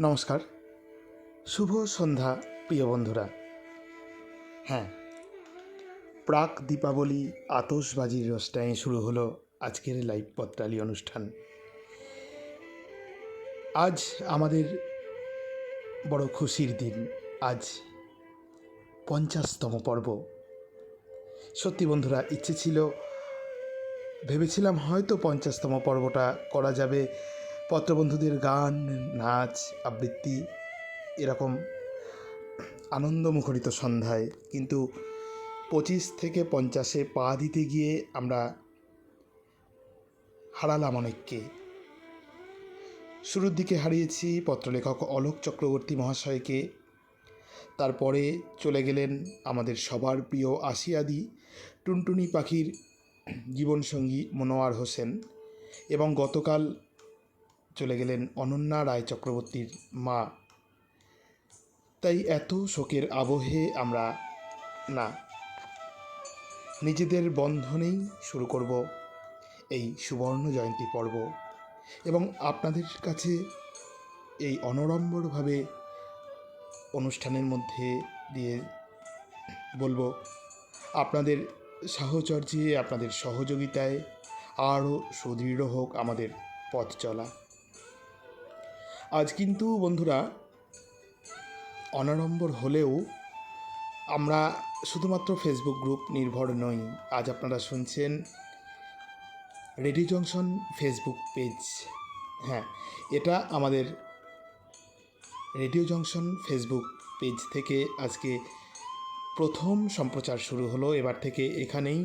নমস্কার, শুভ সন্ধ্যা প্রিয় বন্ধুরা। হ্যাঁ, প্রাক দীপাবলি আতশবাজির রোশনায়ে শুরু হলো আজকের লাইভ পত্রালি অনুষ্ঠান। আজ আমাদের বড় খুশির দিন। আজ 50তম পর্ব। সত্যি বন্ধুরা, ইচ্ছে ছিল, ভেবেছিলাম হয়তো 50তম পর্বটা করা যাবে পত্রবন্ধুদের গান, নাচ, আবৃত্তি, এরকম আনন্দমুখরিত সন্ধ্যায়। কিন্তু 25 থেকে 50-এ পা দিতে গিয়ে আমরা হারালাম অনেককে। শুরুর দিকে হারিয়েছি পত্রলেখক অলোক চক্রবর্তী মহাশয়কে। তারপরে চলে গেলেন আমাদের সবার প্রিয় আসিয়াদি টুনটুনি পাখির জীবনসঙ্গী মনোয়ার হোসেন, এবং গতকাল চলে গেলেন অনন্যা রায় চক্রবর্তীর মা। তাই এত শোকের আবহে আমরা নিজেদের বন্ধনেই শুরু করব এই সুবর্ণ জয়ন্তী পর্ব, এবং আপনাদের কাছে এই অনড়ম্বরভাবে অনুষ্ঠানের মধ্যে দিয়ে বলবো, আপনাদের সাহচর্যে, আপনাদের সহযোগিতায় আরও সুদৃঢ় হোক আমাদের পথ চলা। আজ কিন্তু বন্ধুরা অনাড়ম্বর হলেও আমরা শুধুমাত্র ফেসবুক গ্রুপ নির্ভর নই। আজ আপনারা শুনছেন রেডিও জংশন ফেসবুক পেজ। হ্যাঁ, এটা আমাদের রেডিও জংশন ফেসবুক পেজ থেকে আজকে প্রথম সম্প্রচার শুরু হলো। এবার থেকে এখানেই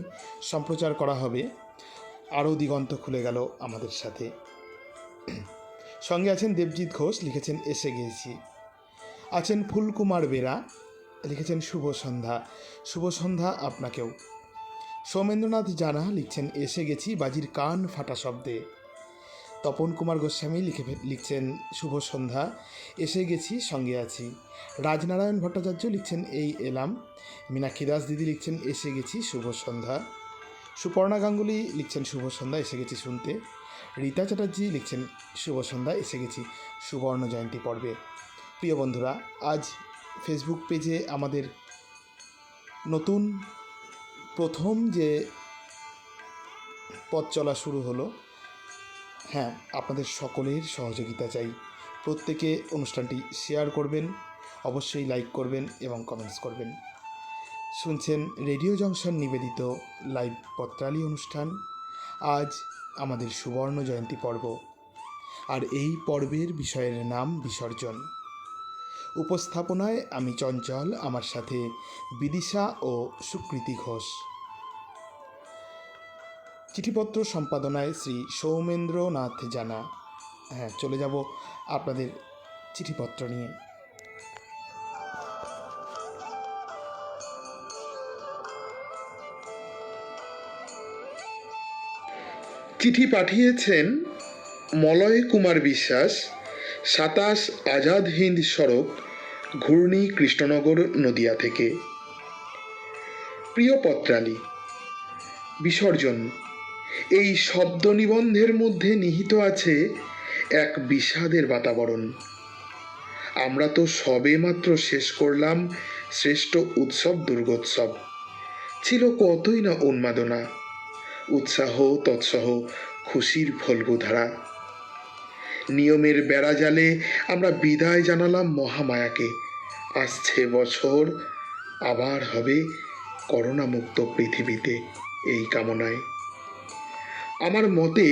সম্প্রচার করা হবে। আরও দিগন্ত খুলে গেল আমাদের সাথে। সঙ্গে আছেন দেবজিৎ ঘোষ, লিখেছেন এসে গেছি। আছেন ফুলকুমার বেরা, লিখেছেন শুভ সন্ধ্যা। শুভ সন্ধ্যা আপনাকেও। সৌমেন্দ্রনাথ জানা লিখছেন এসে গেছি বাজির কান ফাটা শব্দে। তপন কুমার গোস্বামী লিখছেন শুভ সন্ধ্যা, এসে গেছি, সঙ্গে আছি। রাজনারায়ণ ভট্টাচার্য লিখছেন এই এলাম। মীনাক্ষী দাস দিদি লিখছেন এসে গেছি, শুভ সন্ধ্যা। সুপর্ণা গাঙ্গুলি লিখছেন শুভ সন্ধ্যা, এসে গেছি শুনতে। রীতা চ্যাটার্জি লিখছেন শুভ সন্ধ্যা, এসে গেছি সুবর্ণ জয়ন্তী পর্বে। প্রিয় বন্ধুরা, আজ ফেসবুক পেজে আমাদের নতুন প্রথম যে পথ চলা শুরু হলো। হ্যাঁ, আপনাদের সকলের সহযোগিতা চাই। প্রত্যেকে অনুষ্ঠানটি শেয়ার করবেন, অবশ্যই লাইক করবেন এবং কমেন্টস করবেন। শুনছেন রেডিও জংশন নিবেদিত লাইভ পত্রালি অনুষ্ঠান। আজ আমাদের সুবর্ণ জয়ন্তী পর্ব, আর এই পর্বের বিষয়ের নাম বিসর্জন। উপস্থাপনায় আমি চঞ্চল, আমার সাথে বিদিশা ও সুকৃতি ঘোষ। চিঠিপত্র সম্পাদনায় শ্রী সৌমেন্দ্রনাথ জানা। হ্যাঁ, চলে যাব আপনাদের চিঠিপত্র নিয়ে। চিঠি পাঠিয়েছেন মলয় কুমার বিশ্বাস, 27 আজাদ হিন্দ সড়ক, ঘূর্ণি, কৃষ্ণনগর, নদিয়া থেকে। প্রিয় পত্রালি, বিসর্জন এই শব্দ নিবন্ধের মধ্যে নিহিত আছে এক বিষাদের বাতাবরণ। আমরা তো সবে মাত্র শেষ করলাম শ্রেষ্ঠ উৎসব দুর্গোৎসব। ছিল কতই না উন্মাদনা, উৎসাহ, তৎসহ খুশির ফল্গুধারা। নিয়মের বেড়াজালে আমরা বিদায় জানালাম মহামায়াকে। আসছে বছর আবার হবে করোনামুক্ত পৃথিবীতে, এই কামনায়। আমার মতে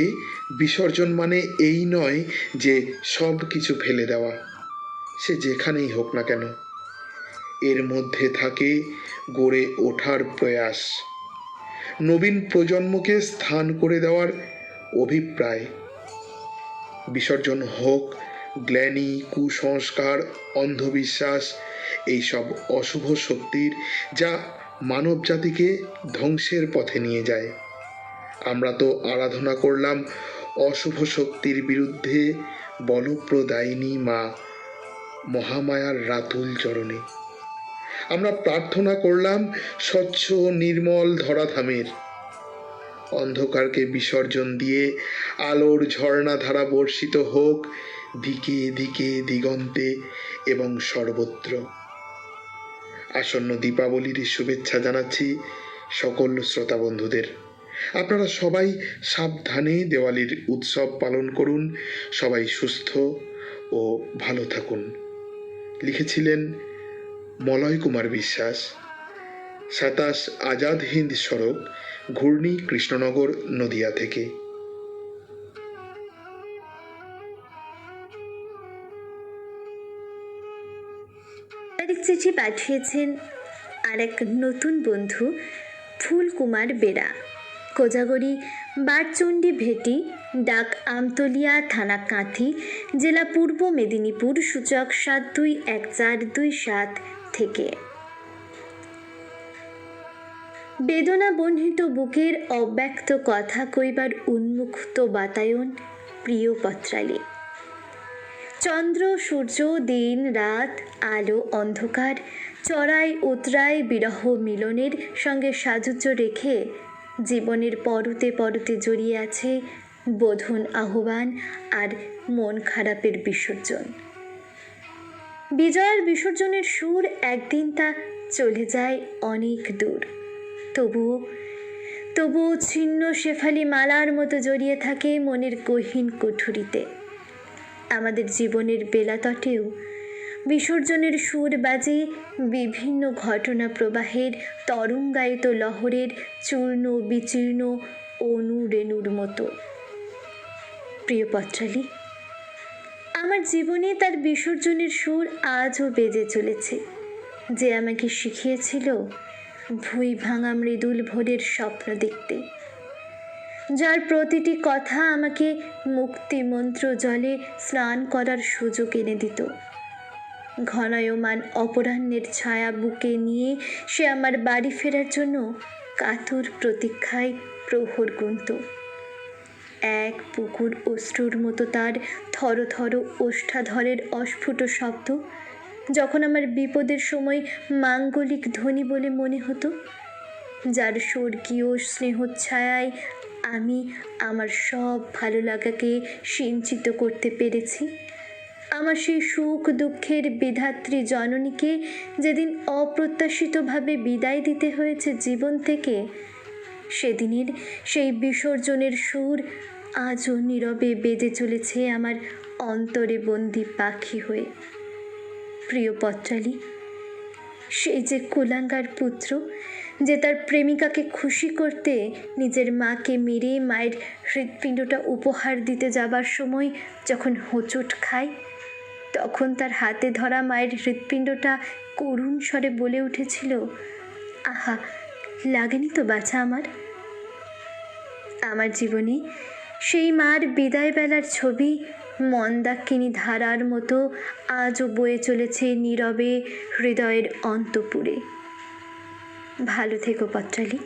বিসর্জন মানে এই নয় যে সব কিছু ফেলে দেওয়া, সে যেখানেই হোক না কেন। এর মধ্যে থাকে গড়ে ওঠার প্রয়াস, নবীন প্রজন্মকে স্থান করে দেওয়ার অভিপ্রায়। বিসর্জন হোক গ্লানি, কুসংস্কার, অন্ধবিশ্বাস, এইসব অশুভ শক্তির, যা মানব জাতিকে ধ্বংসের পথে নিয়ে যায়। আমরা তো আরাধনা করলাম অশুভ শক্তির বিরুদ্ধে বলপ্রদায়িনী মা মহামায়ার রাতুল চরণে। আমরা প্রার্থনা করলাম স্বচ্ছ নির্মল ধরাধামের। অন্ধকারকে বিসর্জন দিয়ে আলোর ঝর্ণাধারা বর্ষিত হোক দিকে দিকে দিগন্তে এবং সর্বত্র। আসন্ন দীপাবলির শুভেচ্ছা জানাচ্ছি সকল শ্রোতা বন্ধুদের। আপনারা সবাই সাবধানে দেওয়ালির উৎসব পালন করুন, সবাই সুস্থ ও ভালো থাকুন। লিখেছিলেন মলয় কুমার বিশ্বাস, 27 আজাদ হিন্দ সড়ক, ঘূর্ণি, কৃষ্ণনগর, নদিয়া থেকে। আরেক চিঠি পাঠিয়েছেন আর এক নতুন বন্ধু ফুলকুমার বেরা, কোজাগরি বারচণ্ডী ভেটি, ডাক আমতলিয়া, থানা কাঁথি, জেলা পূর্ব মেদিনীপুর, সূচক 721427 থেকে। বেদনা বহ্নিত বুকের অব্যক্ত কথা কইবার উন্মুক্ত বাতায়ন, প্রিয় পত্রালী। চন্দ্র সূর্য, দিন রাত, আলো অন্ধকার, চড়াই উতরাই বিরহ মিলনের সঙ্গে সাযুজ্য রেখে জীবনের পরতে পরতে জড়িয়ে আছে বোধন আহ্বান আর মন খারাপের বিসর্জন। বিজয়ার বিসর্জনের সুর একদিন তা চলে যায় অনেক দূর, তবুও ছিন্ন শেফালি মালার মতো জড়িয়ে থাকে মনের গহীন কুঠুরিতে। আমাদের জীবনের বেলাতটেও বিসর্জনের সুর বাজে বিভিন্ন ঘটনা প্রবাহের তরঙ্গায়িত লহরের চূর্ণ বিচীর্ণ অনুরেণুর মতো। প্রিয় পত্রালী, আমার জীবনে তার বিসর্জনের সুর আজও বেজে চলেছে, যে আমাকে শিখিয়েছিল ভুঁই ভাঙা মৃদুল ভোরের স্বপ্ন দেখতে, যার প্রতিটি কথা আমাকে মুক্তি মন্ত্র জলে স্নান করার সুযোগ এনে দিত। ঘনায়মান অপরাহ্নের ছায়া বুকে নিয়ে সে আমার বাড়ি ফেরার জন্য কাতর প্রতীক্ষায় প্রহর গুনত। এক পুকুর অশ্রুর মতো তার থর থর ওষ্ঠাধরের অস্ফুট শব্দ যখন আমার বিপদের সময় মাঙ্গলিক ধ্বনি বলে মনে হতো, যার স্বর্গীয় স্নেহচ্ছায়ায় আমি আমার সব ভালো লাগাকে সিঞ্চিত করতে পেরেছি। আমার সেই সুখ দুঃখের বিধাত্রী জননীকে যেদিন অপ্রত্যাশিতভাবে বিদায় দিতে হয়েছে জীবন থেকে, সেদিনের সেই বিসর্জনের সুর আজও নীরবে বেজে চলেছে আমার অন্তরে বন্দি পাখি হয়ে। প্রিয় পত্রালী, সেই যে কুলাঙ্গার পুত্র, যে তার প্রেমিকাকে খুশি করতে নিজের মাকে মেরে মায়ের হৃৎপিণ্ডটা উপহার দিতে যাবার সময় যখন হোঁচট খায়, তখন তার হাতে ধরা মায়ের হৃৎপিণ্ডটা করুণ স্বরে বলে উঠেছিল, আহা, লাগেনি তো বাছা আমার। আমার জীবনে সেই মার বিদায় বেলার ছবি মন্দাকিনী ধারার মতো আজও বয়ে চলেছে নীরবে হৃদয়ের অন্তপুরে। ভালো থেকো পত্রালী।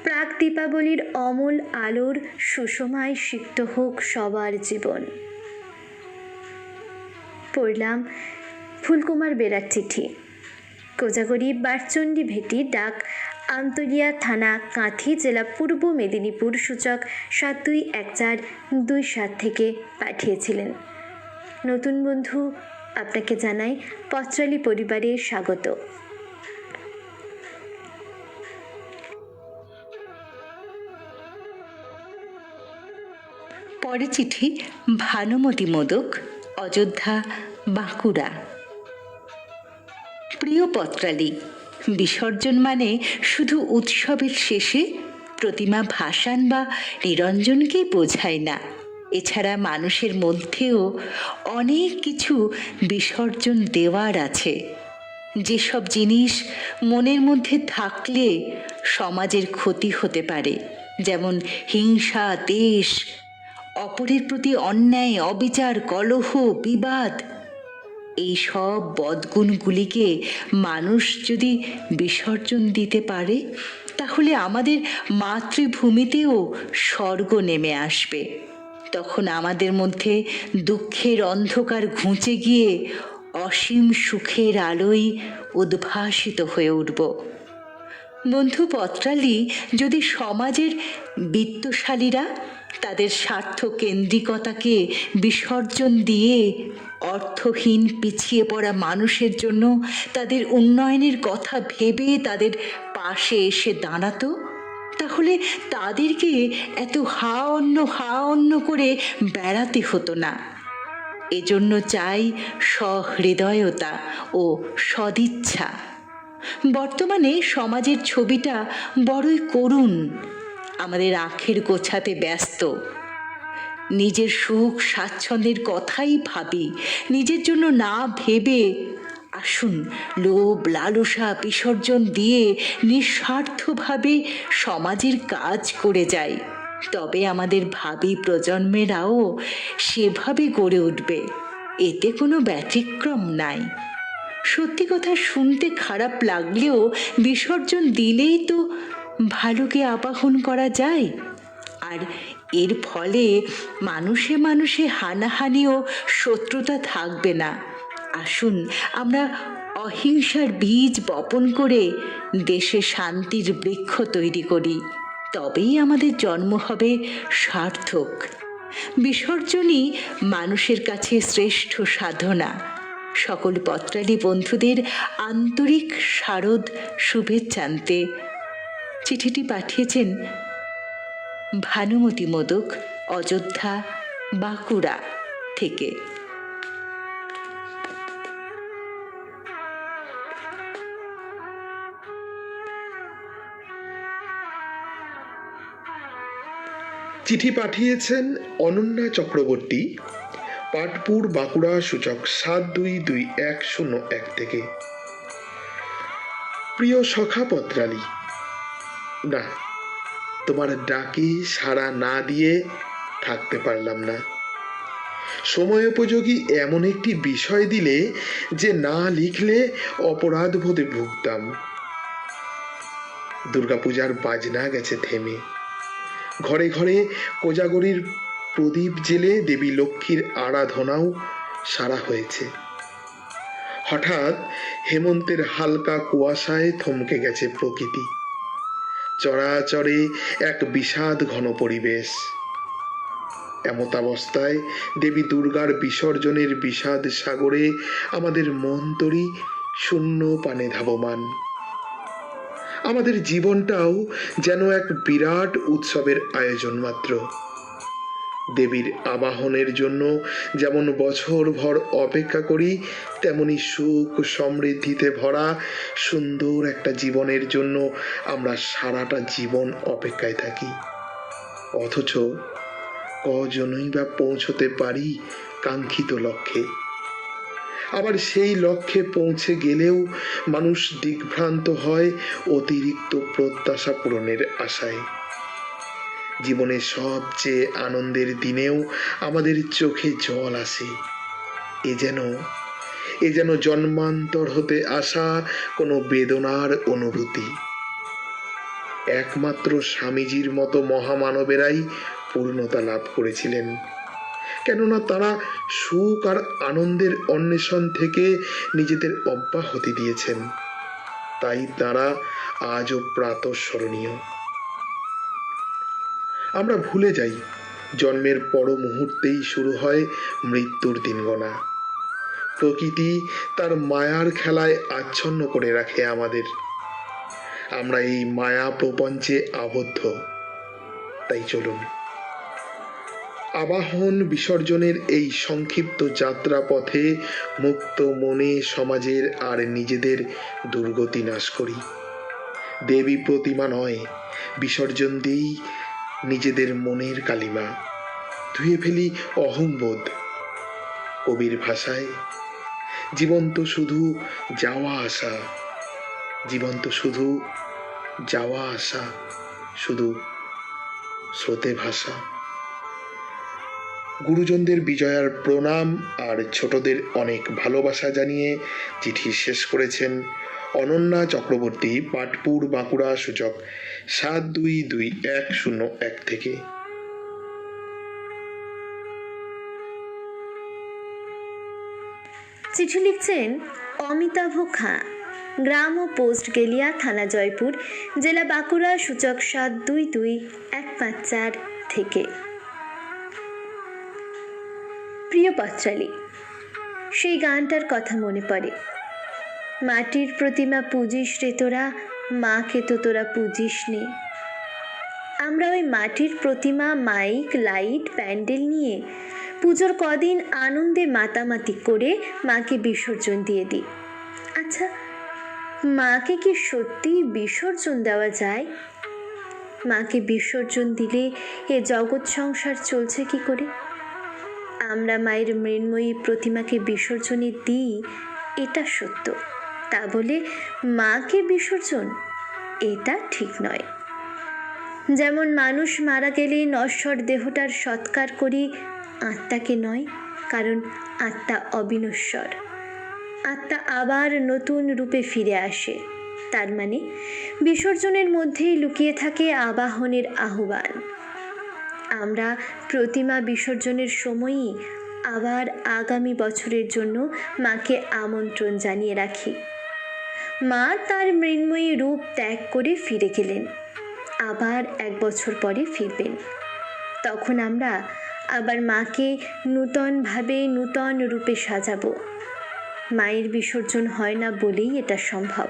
প্রাক দীপাবলির অমল আলোর সুষমায় সিক্ত হোক সবার জীবন। পড়লাম ফুলকুমার বেরার চিঠি, কোজাগরি বারচণ্ডী ভেটি, ডাক আমতলিয়া, থানা কাঁথি, জেলা পূর্ব মেদিনীপুর, সূচক 721427 থেকে পাঠিয়েছিলেন। নতুন বন্ধু, আপনাকে জানাই পত্রালী পরিবারে স্বাগত। পরে চিঠি ভানুমতি মোদক, অযোধ্যা, বাঁকুড়া। প্রিয় পত্রালী, বিসর্জন মানে শুধু উৎসবের শেষে প্রতিমা ভাসান বা নিরঞ্জনকেই বোঝায় না। এছাড়া মানুষের মধ্যেও অনেক কিছু বিসর্জন দেওয়ার আছে, যেসব জিনিস মনের মধ্যে থাকলে সমাজের ক্ষতি হতে পারে, যেমন হিংসা, দ্বেষ, অপরের প্রতি অন্যায়, অবিচার, কলহ, বিবাদ। এই সব বদগুণগুলিকে মানুষ যদি বিসর্জন দিতে পারে, তাহলে আমাদের মাতৃভূমিতেও স্বর্গ নেমে আসবে। তখন আমাদের মধ্যে দুঃখের অন্ধকার ঘুঁচে গিয়ে অসীম সুখের আলোয় উদ্ভাসিত হয়ে উঠব। বন্ধু পত্রালী, যদি সমাজের বিত্তশালীরা তাদের স্বার্থ কেন্দ্রিকতাকে বিসর্জন দিয়ে অর্থহীন পিছিয়ে পড়া মানুষের জন্য তাদের উন্নয়নের কথা ভেবে তাদের পাশে এসে দাঁড়াতো, তাহলে তাদেরকে এত হা অন্য করে বেড়াতে হতো না। এজন্য চাই সহৃদয়তা ও সদিচ্ছা। বর্তমানে সমাজের ছবিটা বড়ই করুণ। আমাদের আখের গোছাতে ব্যস্ত, নিজের সুখ স্বাচ্ছন্দ্যের কথাই ভাবি, নিজের জন্য না ভেবে আসুন লোভ লালসা বিসর্জন দিয়ে নিঃস্বার্থভাবে সমাজের কাজ করে যাই। তবে আমাদের ভাবি প্রজন্মেরাও সেভাবে গড়ে উঠবে, এতে কোনো ব্যতিক্রম নাই। সত্যি কথা শুনতে খারাপ লাগলেও বিসর্জন দিলেই তো ভালোকে আবাহন করা যায়। আর এর ফলে মানুষে মানুষে হানাহানি ও শত্রুতা থাকবে না। আসুন আমরা অহিংসার বীজ বপন করে দেশে শান্তির বৃক্ষ তৈরি করি, তবেই আমাদের জন্ম হবে সার্থক। বিসর্জনই মানুষের কাছে শ্রেষ্ঠ সাধনা। সকল পত্রালী বন্ধুদের আন্তরিক শারদ শুভেচ্ছান্তে চিঠিটি পাঠিয়েছেন ভানুমতি মোদক, অযোধ্যা, বাঁকুড়া থেকে। চিঠি পাঠিয়েছেন অনন্যা চক্রবর্তী, পাটপুর, বাঁকুড়া, সূচক 722101 থেকে। প্রিয় সখা পত্রালী, না, তোমার ডাকে সাড়া না দিয়ে থাকতে পারলাম না। সময়োপযোগী এমন একটি বিষয় দিলে যে না লিখলে অপরাধ বোধে ভুগতাম। দুর্গাপূজার বাজনা গেছে থেমে, ঘরে ঘরে কোজাগরীর প্রদীপ জেলে দেবী লক্ষ্মীর আরাধনাও সারা হয়েছে। হঠাৎ হেমন্তের হালকা কুয়াশায় থমকে গেছে প্রকৃতি, চরাচরে এক বিষাদ ঘন পরিবেশ। এমতাবস্থায় দেবী দুর্গার বিসর্জনের বিষাদ সাগরে আমাদের মন তরি শূন্য পানে ধাবমান। আমাদের জীবনটাও যেন এক বিরাট উৎসবের আয়োজন মাত্র। দেবীর আবাহনের জন্য যেমন বছরভর অপেক্ষা করি, তেমনি সুখ সমৃদ্ধিতে ভরা সুন্দর একটা জীবনের জন্য আমরা সারাটা জীবন অপেক্ষায় থাকি। অথচ কজনই বা পৌঁছতে পারি কাঙ্ক্ষিত লক্ষ্যে। আবার সেই লক্ষ্যে পৌঁছে গেলেও মানুষ দিগ্ভ্রান্ত হয় অতিরিক্ত প্রত্যাশা পূরণের আশায়। জীবনের সবচেয়ে আনন্দের দিনেও আমাদের চোখে জল আসে। এ যেন জন্মান্তর হতে আসা কোনো বেদনার অনুভূতি। একমাত্র স্বামীজির মতো মহামানবেরাই পূর্ণতা লাভ করেছিলেন, কেননা তারা সুখ আর আনন্দের অন্বেষণ থেকে নিজেদের অব্যাহতি দিয়েছেন। তাই তারা আজও প্রাতঃস্মরণীয়। আমরা ভুলে যাই জন্মের পর মুহূর্তেই শুরু হয় মৃত্যুর দিন গোনা। প্রকৃতি তার মায়ার খেলায় আচ্ছন্ন করে রাখে আমাদের। আমরা এই মায়া প্রপঞ্চে আবদ্ধ। তাই চলুন আবাহন বিসর্জনের এই সংক্ষিপ্ত যাত্রা পথে মুক্ত মনে সমাজের আর নিজেদের দুর্গতি নাশ করি। দেবী প্রতিমা নয়, বিসর্জন দিই নিজেদের মনের কালিমা, ধুয়ে ফেলি অহংবোধ। কবির ভাষায় জীবন্ত শুধু যাওয়া আসা, জীবন্ত শুধু যাওয়া আসা, শুধু স্রোতে ভাষা। গুরুজনদের বিজয়ার প্রণাম আর ছোটদের অনেক ভালোবাসা জানিয়ে চিঠি শেষ করেছেন অনন্যা চক্রবর্তী, পাটপুর, বাঁকুড়া, সূচক 722101 থেকে। চিঠি লিখছেন অমিতাভ খাঁ, গ্রাম ও পোস্ট গেলিয়া, থানা জয়পুর, জেলা বাঁকুড়া, সূচক 722154 থেকে। প্রিয় পত্রালী, সেই গানটার কথা মনে পড়ে। মাটির প্রতিমা পূজিস রে তোরা, মাকে তো তোরা পূজিস নে। আমরা ওই মাটির প্রতিমা, মাইক, লাইট, প্যান্ডেল নিয়ে পুজোর কদিন আনন্দে মাতামাতি করে মাকে বিসর্জন দিয়ে দিই। আচ্ছা, মাকে কি সত্যি বিসর্জন দেওয়া যায়? মাকে বিসর্জন দিলে এ জগৎ সংসার চলছে কি করে? আমরা মায়ের মৃন্ময়ী প্রতিমাকে বিসর্জনে দিই, এটা সত্য। তা বলে মাকে বিসর্জন, এটা ঠিক নয়। যেমন মানুষ মারা গেলে নশ্বর দেহটার সৎকার করি, আত্মাকে নয়, কারণ আত্মা অবিনশ্বর। আত্মা আবার নতুন রূপে ফিরে আসে। তার মানে বিসর্জনের মধ্যেই লুকিয়ে থাকে আবাহনের আহ্বান। আমরা প্রতিমা বিসর্জনের সময়ই আবার আগামী বছরের জন্য মাকে আমন্ত্রণ জানিয়ে রাখি। মা তার মৃন্ময়ী রূপ ত্যাগ করে ফিরে গেলেন, আবার 1 বছর পরে ফিরবেন। তখন আমরা আবার মাকে নূতনভাবে নূতন রূপে সাজাবো। মায়ের বিসর্জন হয় না বলেই এটা সম্ভব।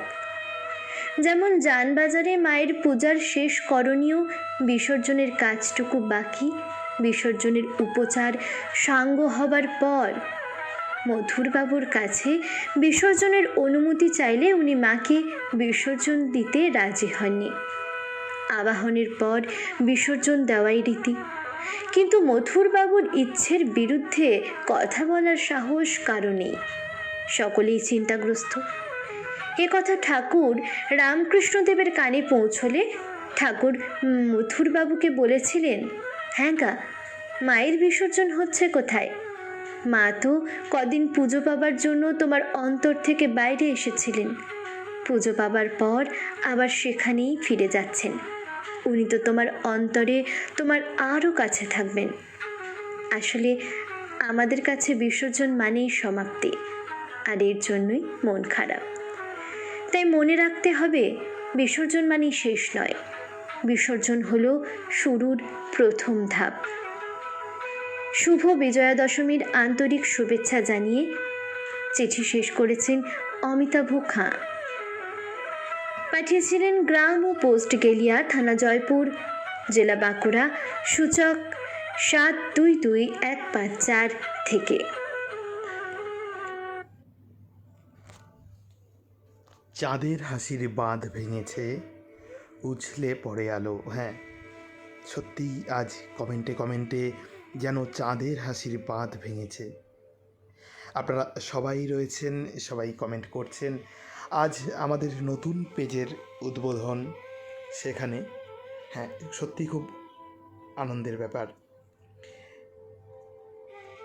যেমন জানবাজারে মায়ের পূজার শেষ করণীয় বিসর্জনের কাজটুকু বাকি, বিসর্জনের উপচার সাঙ্গ হবার পর মধুরবাবুর কাছে বিসর্জনের অনুমতি চাইলে উনি মাকে বিসর্জন দিতে রাজি হননি। আবাহনের পর বিসর্জন দেওয়াই রীতি, কিন্তু মধুরবাবুর ইচ্ছের বিরুদ্ধে কথা বলার সাহস কারো নেই। সকলেই চিন্তাগ্রস্ত। এ কথা ঠাকুর রামকৃষ্ণদেবের কানে পৌঁছলে ঠাকুর মথুরবাবুকে বলেছিলেন, হ্যাঁ গা, মায়ের বিসর্জন হচ্ছে কোথায়? মা তো কদিন পুজো পাবার জন্য তোমার অন্তর থেকে বাইরে এসেছিলেন, পুজো পাবার পর আবার সেখানেই ফিরে যাচ্ছেন। উনি তো তোমার অন্তরে, তোমার আরও কাছে থাকবেন। আসলে আমাদের কাছে বিসর্জন মানেই সমাপ্তি, আর এর জন্যই মন খারাপ। তাই মনে রাখতে হবে, বিসর্জন মানেই শেষ নয়, বিসর্জন হলো শুরুর প্রথম ধাপ। শুভ বিজয়া দশমীর আন্তরিক শুভেচ্ছা জানিয়ে চিঠি শেষ করেছেন অমিতাভ খাঁ। পাঠিয়েছিলেন গ্রাম ও পোস্ট গেলিয়া, থানা জয়পুর, জেলা বাঁকুড়া, সূচক 722154 থেকে। চাঁদের হাসির বাঁধ ভেঙেছে, উছলে পড়ে আলো। হ্যাঁ, সত্যি আজ কমেন্টে কমেন্টে যেন চাঁদের হাসির বাঁধ ভেঙেছে। আপনারা সবাই রয়েছেন, সবাই কমেন্ট করছেন। আজ আমাদের নতুন পেজের উদ্বোধন, সেখানে হ্যাঁ সত্যি খুব আনন্দের ব্যাপার।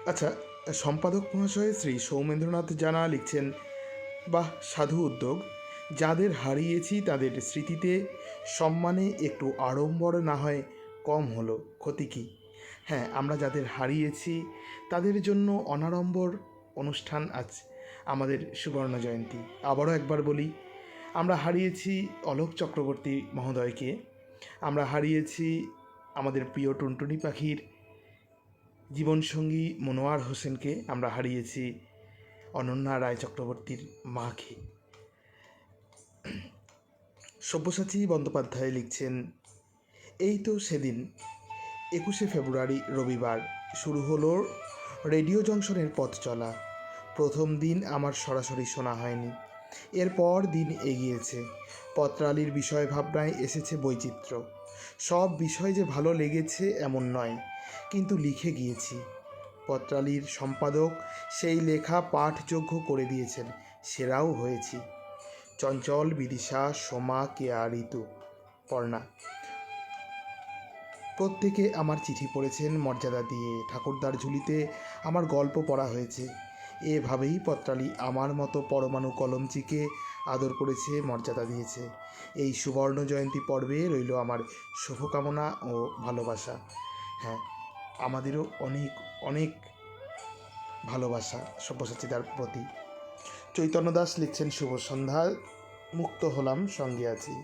আচ্ছা, সম্পাদক মহাশয় শ্রী সৌমেন্দ্রনাথ জানা লিখছেন, বাহ, সাধু উদ্যোগ। যাদের হারিয়েছি তাদের স্মৃতিতে সম্মানে একটু আড়ম্বর না হয় কম হলো, ক্ষতি কী? হ্যাঁ, আমরা যাদের হারিয়েছি তাদের জন্য অনাড়ম্বর অনুষ্ঠান আজ আমাদের সুবর্ণ জয়ন্তী। আবারও একবার বলি, আমরা হারিয়েছি অলোক চক্রবর্তী মহোদয়কে, আমরা হারিয়েছি আমাদের প্রিয় টুনটুনি পাখির জীবনসঙ্গী মনোয়ার হোসেনকে, আমরা হারিয়েছি অনন্যা রায় চক্রবর্তীর মাকে। সব্যসাচী বন্দ্যোপাধ্যায় লিখছেন, এই তো সেদিন 21শে ফেব্রুয়ারি রবিবার শুরু হলো রেডিও জংশনের পথ চলা। প্রথম দিন আমার সরাসরি শোনা হয়নি, এরপর দিন এগিয়েছে। পত্রালীর বিষয় ভাবনায় এসেছে বৈচিত্র্য। সব বিষয় যে ভালো লেগেছে এমন নয়, কিন্তু লিখে গিয়েছি। পত্রালীর সম্পাদক সেই লেখা পাঠযোগ্য করে দিয়েছেন, সেরাও হয়েছি। চঞ্চল, বিদিশা, সোমা, কেয়া, ঋতু, পর্ণা প্রত্যেকে আমার চিঠি পড়েছেন মর্যাদা দিয়ে। ঠাকুরদার ঝুলিতে আমার গল্প পড়া হয়েছে। এভাবেই পত্রালী আমার মতো পরমাণু কলমচিকে আদর করেছে, মর্যাদা দিয়েছে। এই সুবর্ণ জয়ন্তী পর্বে রইল আমার শুভকামনা ও ভালোবাসা। হ্যাঁ, আমাদেরও অনেক অনেক ভালোবাসা সব্যসাচীদার প্রতি। চৈতন্য দাস লিখছেন, শুভ সন্ধ্যা, মুক্ত হলাম, সঙ্গে আছি।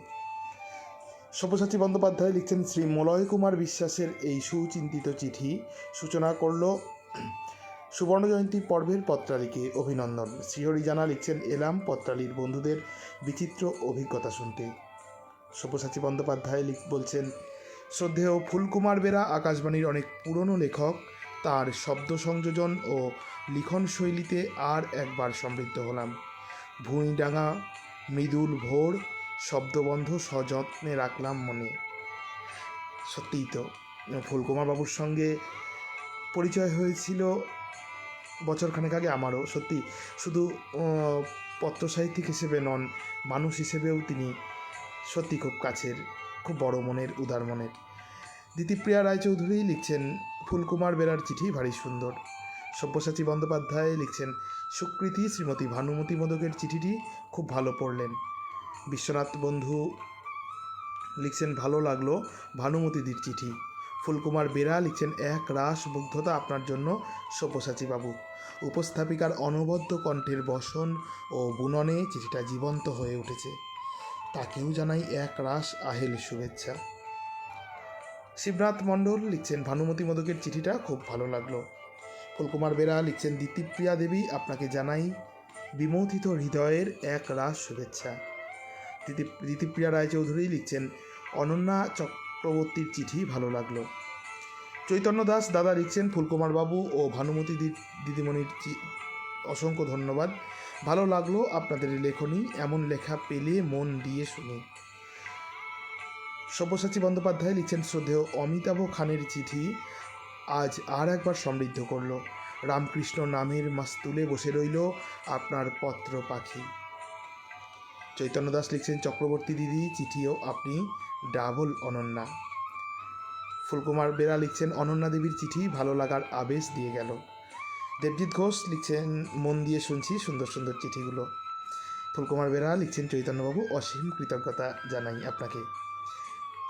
সব্যসাচী বন্দ্যোপাধ্যায় লিখছেন, শ্রী মলয় কুমার বিশ্বাসের এই সুচিন্তিত চিঠি সূচনা করল সুবর্ণ জয়ন্তী পর্বের পত্রালীকে অভিনন্দন। শ্রীহরি জানা লিখছেন, এলাম পত্রালীর বন্ধুদের বিচিত্র অভিজ্ঞতা শুনতে। সব্যসাচী বন্দ্যোপাধ্যায় বলছেন, শ্রদ্ধেয় ফুলকুমার বেরা আকাশবাণীর অনেক পুরনো লেখক, তার শব্দ সংযোজন ও লিখন শৈলীতে আর একবার সমৃদ্ধ হলাম। ভুঁইডাঙ্গা মৃদুল ভোর শব্দবন্ধ সযত্নে রাখলাম মনে। সত্যিই তো, ফুলকুমার বাবুর সঙ্গে পরিচয় হয়েছিল বছরখানেক আগে আমারও। সত্যি, শুধু পত্রসাহিত্যিক হিসেবে নন, মানুষ হিসেবেও তিনি সত্যি খুব কাছের, খুব বড় মনের, উদার মনের। দিতিপ্রিয়া রায়চৌধুরী লিখছেন, ফুলকুমার বেরার চিঠি ভারী সুন্দর। সব্যসাচী বন্দ্যোপাধ্যায় লিখছেন, সুকৃতি শ্রীমতী ভানুমতী মোদকের চিঠিটি খুব ভালো পড়লেন। বিশ্বনাথ বন্ধু লিখছেন, ভালো লাগলো ভানুমতীদির চিঠি। ফুলকুমার বেরা লিখছেন, এক রাস মুগ্ধতা আপনার জন্য সব্যসাচী বাবু। উপস্থাপিকার অনবদ্য কণ্ঠের বসন ও বুননে চিঠিটা জীবন্ত হয়ে উঠেছে। তাকেও জানাই এক রাস আহেল শুভেচ্ছা। শিবনাথ মণ্ডল লিখছেন, ভানুমতী মোদকের চিঠিটা খুব ভালো লাগলো। ফুলকুমার বেরা লিখছেন, দিতিপ্রিয়া দেবী, আপনাকে জানাই বিমোহিত হৃদয়ের এক রাস শুভেচ্ছা। দিতিপ্রিয়া রায়চৌধুরী লিখছেন, অনন্যা চক্রবর্তীর চিঠি ভালো লাগলো। চৈতন্য দাস দাদা লিখছেন, ফুলকুমার বাবু ও ভানুমতী দিদিমণির অসংখ্য ধন্যবাদ, ভালো লাগলো আপনাদের লেখনী, এমন লেখা পেলে মন দিয়ে শুনি। সব্যসাচী বন্দ্যোপাধ্যায় লিখছেন, শ্রদ্ধেয় অমিতাভ খানের চিঠি আজ আর একবার সমৃদ্ধ করল। রামকৃষ্ণ নামের মাস্তুলে বসে রইল আপনার পত্র পাখি। চৈতন্য দাস লিখছেন, চক্রবর্তী দিদি চিঠিও আপনি ডাবল অনন্যা। ফুলকুমার বেরা লিখছেন, অনন্যা দেবীর চিঠি ভালো লাগার আবেশ দিয়ে গেল। দেবজিৎ ঘোষ লিখছেন, মন দিয়ে শুনছি সুন্দর সুন্দর চিঠিগুলো। ফুলকুমার বেরা লিখছেন, চৈতন্যবাবু, অসীম কৃতজ্ঞতা জানাই আপনাকে।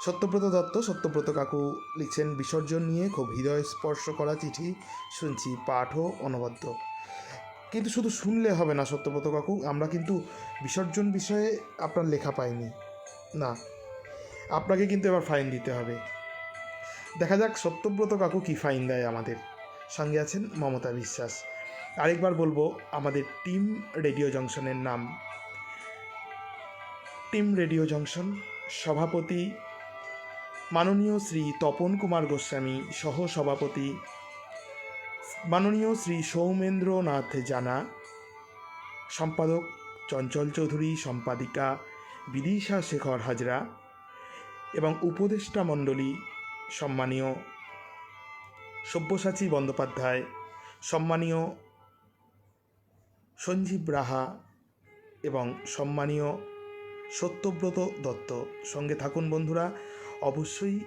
সত্যব্রত দত্ত, সত্যব্রত কাকু লিখছেন, বিসর্জন নিয়ে খুব হৃদয় স্পর্শ করা চিঠি শুনছি, পাঠও অনবদ্য। কিন্তু শুধু শুনলে হবে না সত্যব্রত কাকু, আমরা কিন্তু বিসর্জন বিষয়ে আপনার লেখা পাইনি। না, আপনাকে কিন্তু এবার ফাইন দিতে হবে। দেখা যাক সত্যব্রত কাকু কি ফাইন দেয় আমাদের। সঙ্গে আছেন মমতা বিশ্বাস। আরেকবার বলবো আমাদের টিম রেডিও জংশনের নাম। টিম রেডিও জংশন, সভাপতি মাননীয় শ্রী তপন কুমার গোস্বামী, সহ সভাপতি মাননীয় শ্রী সৌমেন্দ্রনাথ জানা, সম্পাদক চঞ্চল চৌধুরী, সম্পাদিকা বিদিশা শেখর হাজরা এবং উপদেষ্টা মণ্ডলী সম্মানীয় সব্যসাচী বন্দ্যোপাধ্যায়, সম্মানীয় সঞ্জীব রাহা এবং সম্মানীয় সত্যব্রত দত্ত। সঙ্গে থাকুন বন্ধুরা, অবশ্যই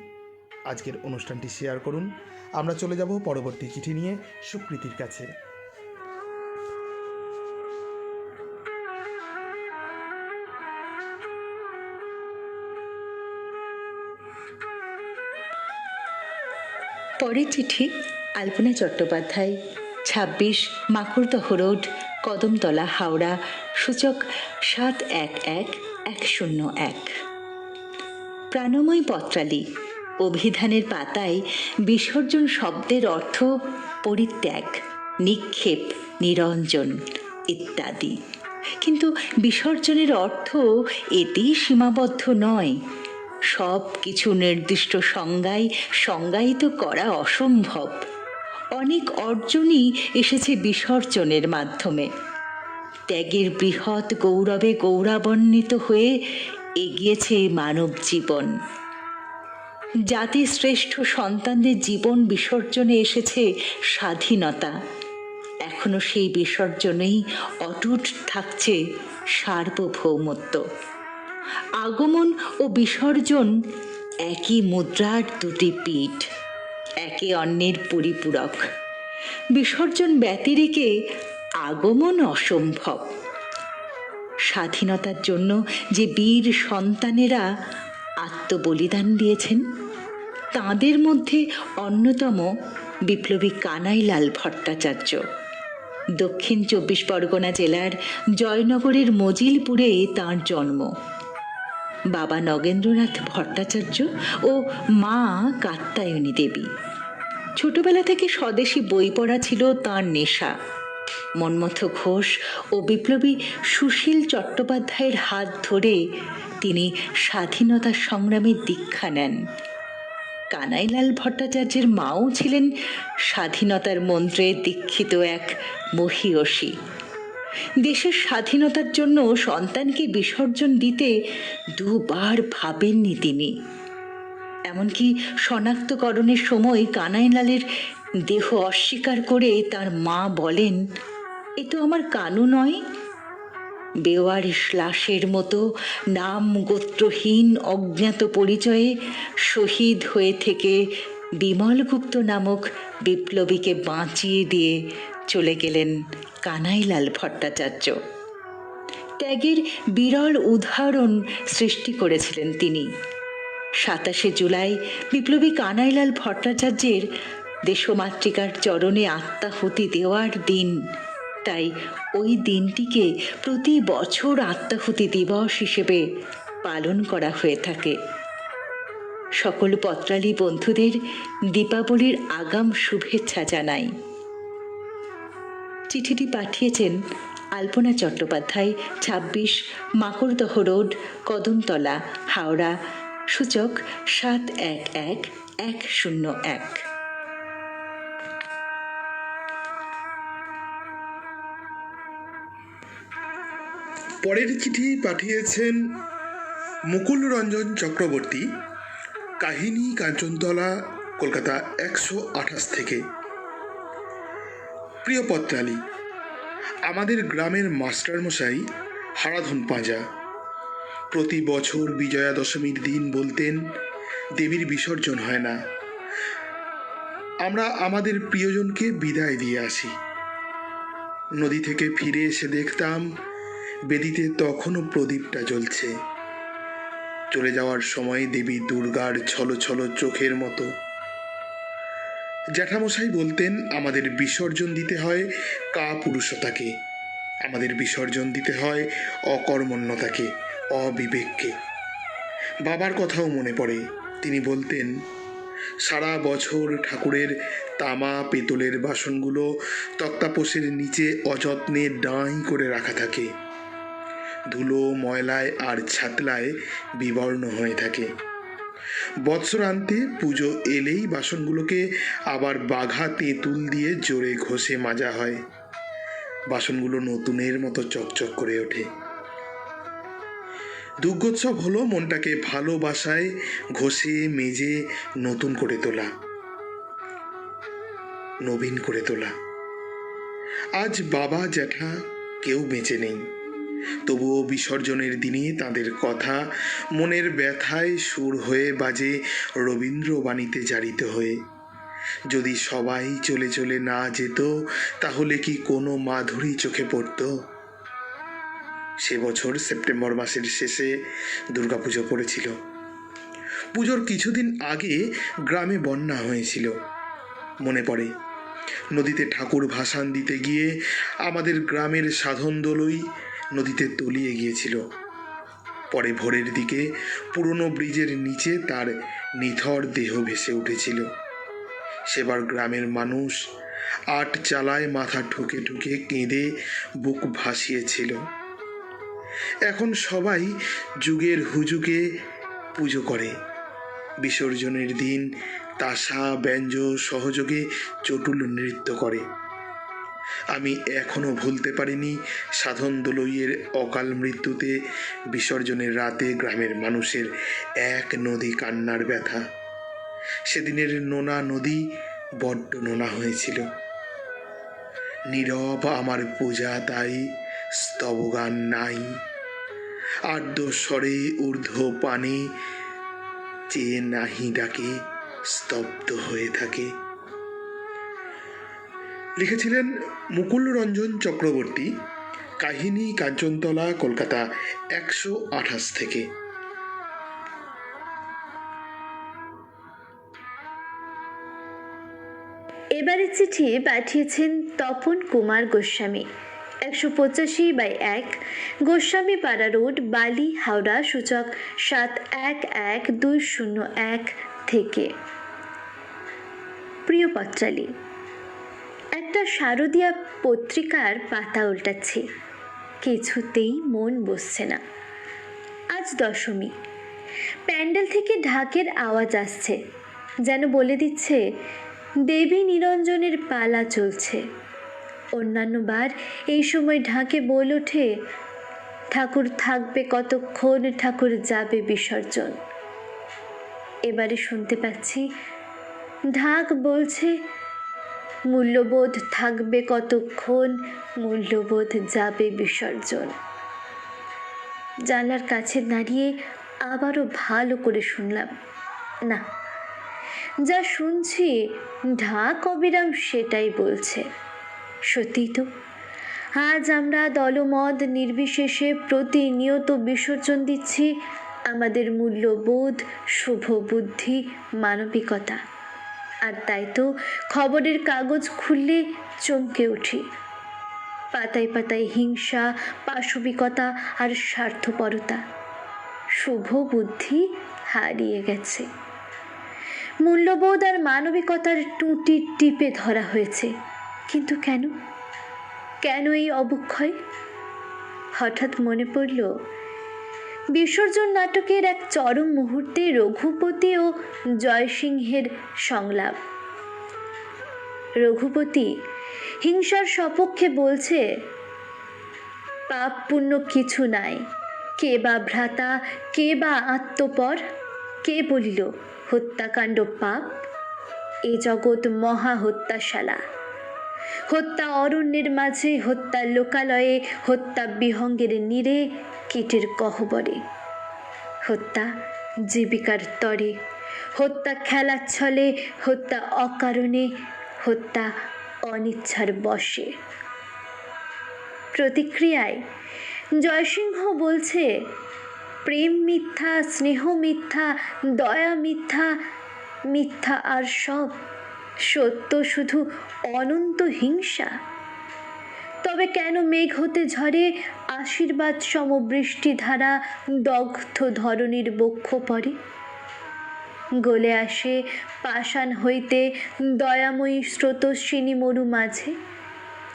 আজকের অনুষ্ঠানটি শেয়ার করুন। আমরা চলে যাব পরবর্তী চিঠি নিয়ে সুকৃতির কাছে। পরের চিঠি আলপনা চট্টোপাধ্যায়, 26 মাকুড়দহ রোড, কদমতলা, হাওড়া, সূচক 711101। প্রাণময় পত্রালী, অভিধানের পাতায় বিসর্জন শব্দের অর্থ পরিত্যাগ, নিক্ষেপ, নিরঞ্জন ইত্যাদি। কিন্তু বিসর্জনের অর্থ এতেই সীমাবদ্ধ নয়। সব কিছু নির্দিষ্ট সংজ্ঞায় সংজ্ঞায়িত করা অসম্ভব। অনেক অর্জনই এসেছে বিসর্জনের মাধ্যমে। ত্যাগের বৃহৎ গৌরবে গৌরবান্বিত হয়ে এগিয়েছে মানব জীবন। জাতির শ্রেষ্ঠ সন্তানদের জীবন বিসর্জনে এসেছে স্বাধীনতা। এখনো সেই বিসর্জনেই অটুট থাকছে সার্বভৌমত্ব। আগমন ও বিসর্জন একই মুদ্রার দুটি পিঠ, একে অন্যের পরিপূরক। বিসর্জন ব্যতিরেকে আগমন অসম্ভব। স্বাধীনতার জন্য যে বীর সন্তানেরা আত্মবলিদান দিয়েছেন, তাঁদের মধ্যে অন্যতম বিপ্লবী কানাইলাল ভট্টাচার্য। দক্ষিণ 24 পরগনা জেলার জয়নগরের মজিলপুরে তাঁর জন্ম। বাবা নগেন্দ্রনাথ ভট্টাচার্য ও মা কাত্যায়নী দেবী। ছোটবেলা থেকে স্বদেশী বই পড়া ছিল তাঁর নেশা। মন্মথ ঘোষ ও বিপ্লবী সুশীল চট্টোপাধ্যায়ের হাত ধরে তিনি স্বাধীনতা সংগ্রামের দীক্ষা নেন। কানাইলাল ভট্টাচার্যের মাও ছিলেন স্বাধীনতার মন্ত্রে দীক্ষিত এক মহীয়সী। দেশের স্বাধীনতার জন্য সন্তানকে বিসর্জন দিতে দুবার ভাবেননি তিনি। এমনকি শনাক্তকরণের সময় কানাইলালের দেহ অস্বীকার করে তার মা বলেন, এ তো আমার কানু নয়। বেওয়ারিশ লাশের মতো নাম গোত্রহীন অজ্ঞাত পরিচয়ে শহীদ হয়ে থেকে বিমল গুপ্ত নামক বিপ্লবীকে বাঁচিয়ে দিয়ে চলে গেলেন কানাইলাল ভট্টাচার্য। ত্যাগের বিরল উদাহরণ সৃষ্টি করেছিলেন তিনি। 27 জুলাই বিপ্লবী কানাইলাল ভট্টাচার্যের দেশমাতৃকার চরণে আত্মাহুতি দেওয়ার দিন। তাই ওই দিনটিকে প্রতি বছর আত্মাহুতি দিবস হিসেবে পালন করা হয়ে থাকে। সকল পত্রালী বন্ধুদের দীপাবলির আগাম শুভেচ্ছা জানাই। চিঠিটি পাঠিয়েছেন আলপনা চট্টোপাধ্যায়, 26 মাকড়দহ রোড, কদমতলা, হাওড়া, সূচক 711101। পরের চিঠি পাঠিয়েছেন মুকুল রঞ্জন চক্রবর্তী, কাহিনী কাঞ্চনতলা, কলকাতা 128 থেকে। প্রিয় পত্রালী, আমাদের গ্রামের মাস্টারমশাই হারাধন পাঁজা প্রতি বছর বিজয়া দশমীর দিন বলতেন, দেবীর বিসর্জন হয় না, আমরা আমাদের প্রিয়জনকে বিদায় দিয়ে আসি। নদী থেকে ফিরে এসে দেখতাম বেদিতে তখনও প্রদীপটা জ্বলছে। চলে যাওয়ার সময় দেবী দুর্গার ছলো ছলো চোখের মতো। জ্যাঠামশাই বলতেন, আমাদের বিসর্জন দিতে হয় কাপুরুষতাকে, আমাদের বিসর্জন দিতে হয় অকর্মণ্যতাকে, অবিবেককে। বাবার কথাও মনে পড়ে, তিনি বলতেন, সারা বছর ঠাকুরের তামা পেতলের বাসনগুলো তক্তাপোষের নিচে অযত্নে ডাঁই করে রাখা থাকে, ধুলো ময়লায় আর ছাতলায় বিবর্ণ হয়ে থাকে। বৎসরান্তে পুজো এলেই বাসনগুলোকে আবার বাঘা তেঁতুল দিয়ে জোরে ঘষে মাজা হয়। বাসনগুলো নতুনের মতো চকচক করে ওঠে। দুর্গোৎসব হলো মনটাকে ভালোবাসায় ঘষে মেজে নতুন করে তোলা, নবীন করে তোলা। আজ বাবা জ্যাঠা কেউ বেঁচে নেই, তবুও বিসর্জনের দিনে তাদের কথা মনের ব্যথায় সুর হয়ে বাজে রবীন্দ্রবাণীতে জারিত হয়ে। যদি সবাই চলে চলে না যেত, তাহলে কি কোনো মাধুরী চোখে পড়ত? সে বছর সেপ্টেম্বর মাসের শেষে দুর্গাপুজো পড়েছিল। পুজোর কিছুদিন আগে গ্রামে বন্যা হয়েছিল, মনে পড়ে। নদীতে ঠাকুর ভাসান দিতে গিয়ে আমাদের গ্রামের সাধন দোলই নদীতে তলিয়ে গিয়েছিল। পরে ভোরের দিকে পুরনো ব্রিজের নিচে তার নিথর দেহ ভেসে উঠেছিল। সেবার গ্রামের মানুষ 8 চালায় মাথা ঠুকে ঠুকে কেঁদে বুক ভাসিয়েছিল। এখন সবাই যুগের হুজুগে পুজো করে। বিসর্জনের দিন তাসা ব্যঞ্জ সহযোগে চটুল নৃত্য করে। আমি এখনো ভুলতে পারিনি সাধন দোলইয়ের অকাল মৃত্যুতে বিসর্জনের রাতে গ্রামের মানুষের এক নদী কান্নার ব্যথা। সেদিনের নোনা নদী বড্ড নোনা হয়েছিল। নীরব আমার পূজা তাই, স্তবগান নাই, আর্দ্র স্বরে ঊর্ধ্ব পানে চেয়ে নাহি ডাকে, স্তব্ধ হয়ে থাকে। লিখেছিলেন মুকুল রঞ্জন চক্রবর্তী, কাহিনী কাঞ্চনতলা, কলকাতা 128 থেকে। এবারে চিঠি পাঠিয়েছেন তপন কুমার গোস্বামী, 185/1 গোস্বামী পাড়া রোড, বালি, হাওড়া, সূচক 711201 থেকে। প্রিয় পত্রালি। একটা শারদীয়া পত্রিকার পাতা উল্টাচ্ছি, কিছুতেই মন বসছে না। আজ দশমী, প্যান্ডেল থেকে ঢাকের আওয়াজ আসছে, যেন বলে দিচ্ছে দেবী নিরঞ্জনের পালা চলছে। অন্যান্য বার এই সময় ঢাকে বল ওঠে, ঠাকুর থাকবে কতক্ষণ, ঠাকুর যাবে বিসর্জন। এবারে শুনতে পাচ্ছি ঢাক বলছে, মূল্যবোধ থাকবে কতক্ষণ, মূল্যবোধ যাবে বিসর্জন। জানলার কাছে দাঁড়িয়ে আবারও ভালো করে শুনলাম। না, যা শুনছি ঢাক অবিরাম সেটাই বলছে। সত্যি তো, আজ আমরা দলমত নির্বিশেষে প্রতিনিয়ত বিসর্জন দিচ্ছি আমাদের মূল্যবোধ, শুভ বুদ্ধি, মানবিকতা। আর তাই তো খবরের কাগজ খুললে চমকে উঠি। পাতায় পাতায় হিংসা, পাশবিকতা আর স্বার্থপরতা। শুভ বুদ্ধি হারিয়ে গেছে। মূল্যবোধ আর মানবিকতার টুঁটি টিপে ধরা হয়েছে। কিন্তু কেন, কেন এই অবক্ষয়? হঠাৎ মনে পড়ল বিসর্জন নাটকের এক চরম মুহূর্তে রঘুপতি ও জয়সিংহের সংলাপ। রঘুপতি হিংসার সপক্ষে বলছে, পাপ পুণ্য কিছু নাই, কে বা ভ্রাতা, কে বা আত্মপর, কে বলিল হত্যাকাণ্ড পাপ, এ জগৎ মহা হত্যাশালা। হত্যা অরণ্যের মাঝে, হত্যা লোকালয়ে, হত্যা বিহঙ্গের নীড়ে, কীটের গহ্বরে। হত্যা জীবিকার তরে, হত্যা খেলার ছলে, হত্যা অকারণে, হত্যা অনিচ্ছার বশে। প্রতিক্রিয়ায় জয়সিংহ বলছে, প্রেম মিথ্যা, স্নেহ মিথ্যা, দয়া মিথ্যা, মিথ্যা আর সব, সত্য শুধু অনন্ত হিংসা। তবে কেন মেঘ হতে ঝরে আশীর্বাদ সম বৃষ্টিধারা দগ্ধ ধরণীর বক্ষ পড়ে? গলে আসে পাষাণ হইতে দয়াময়ী স্রোতস্বিনী মরু মাঝে,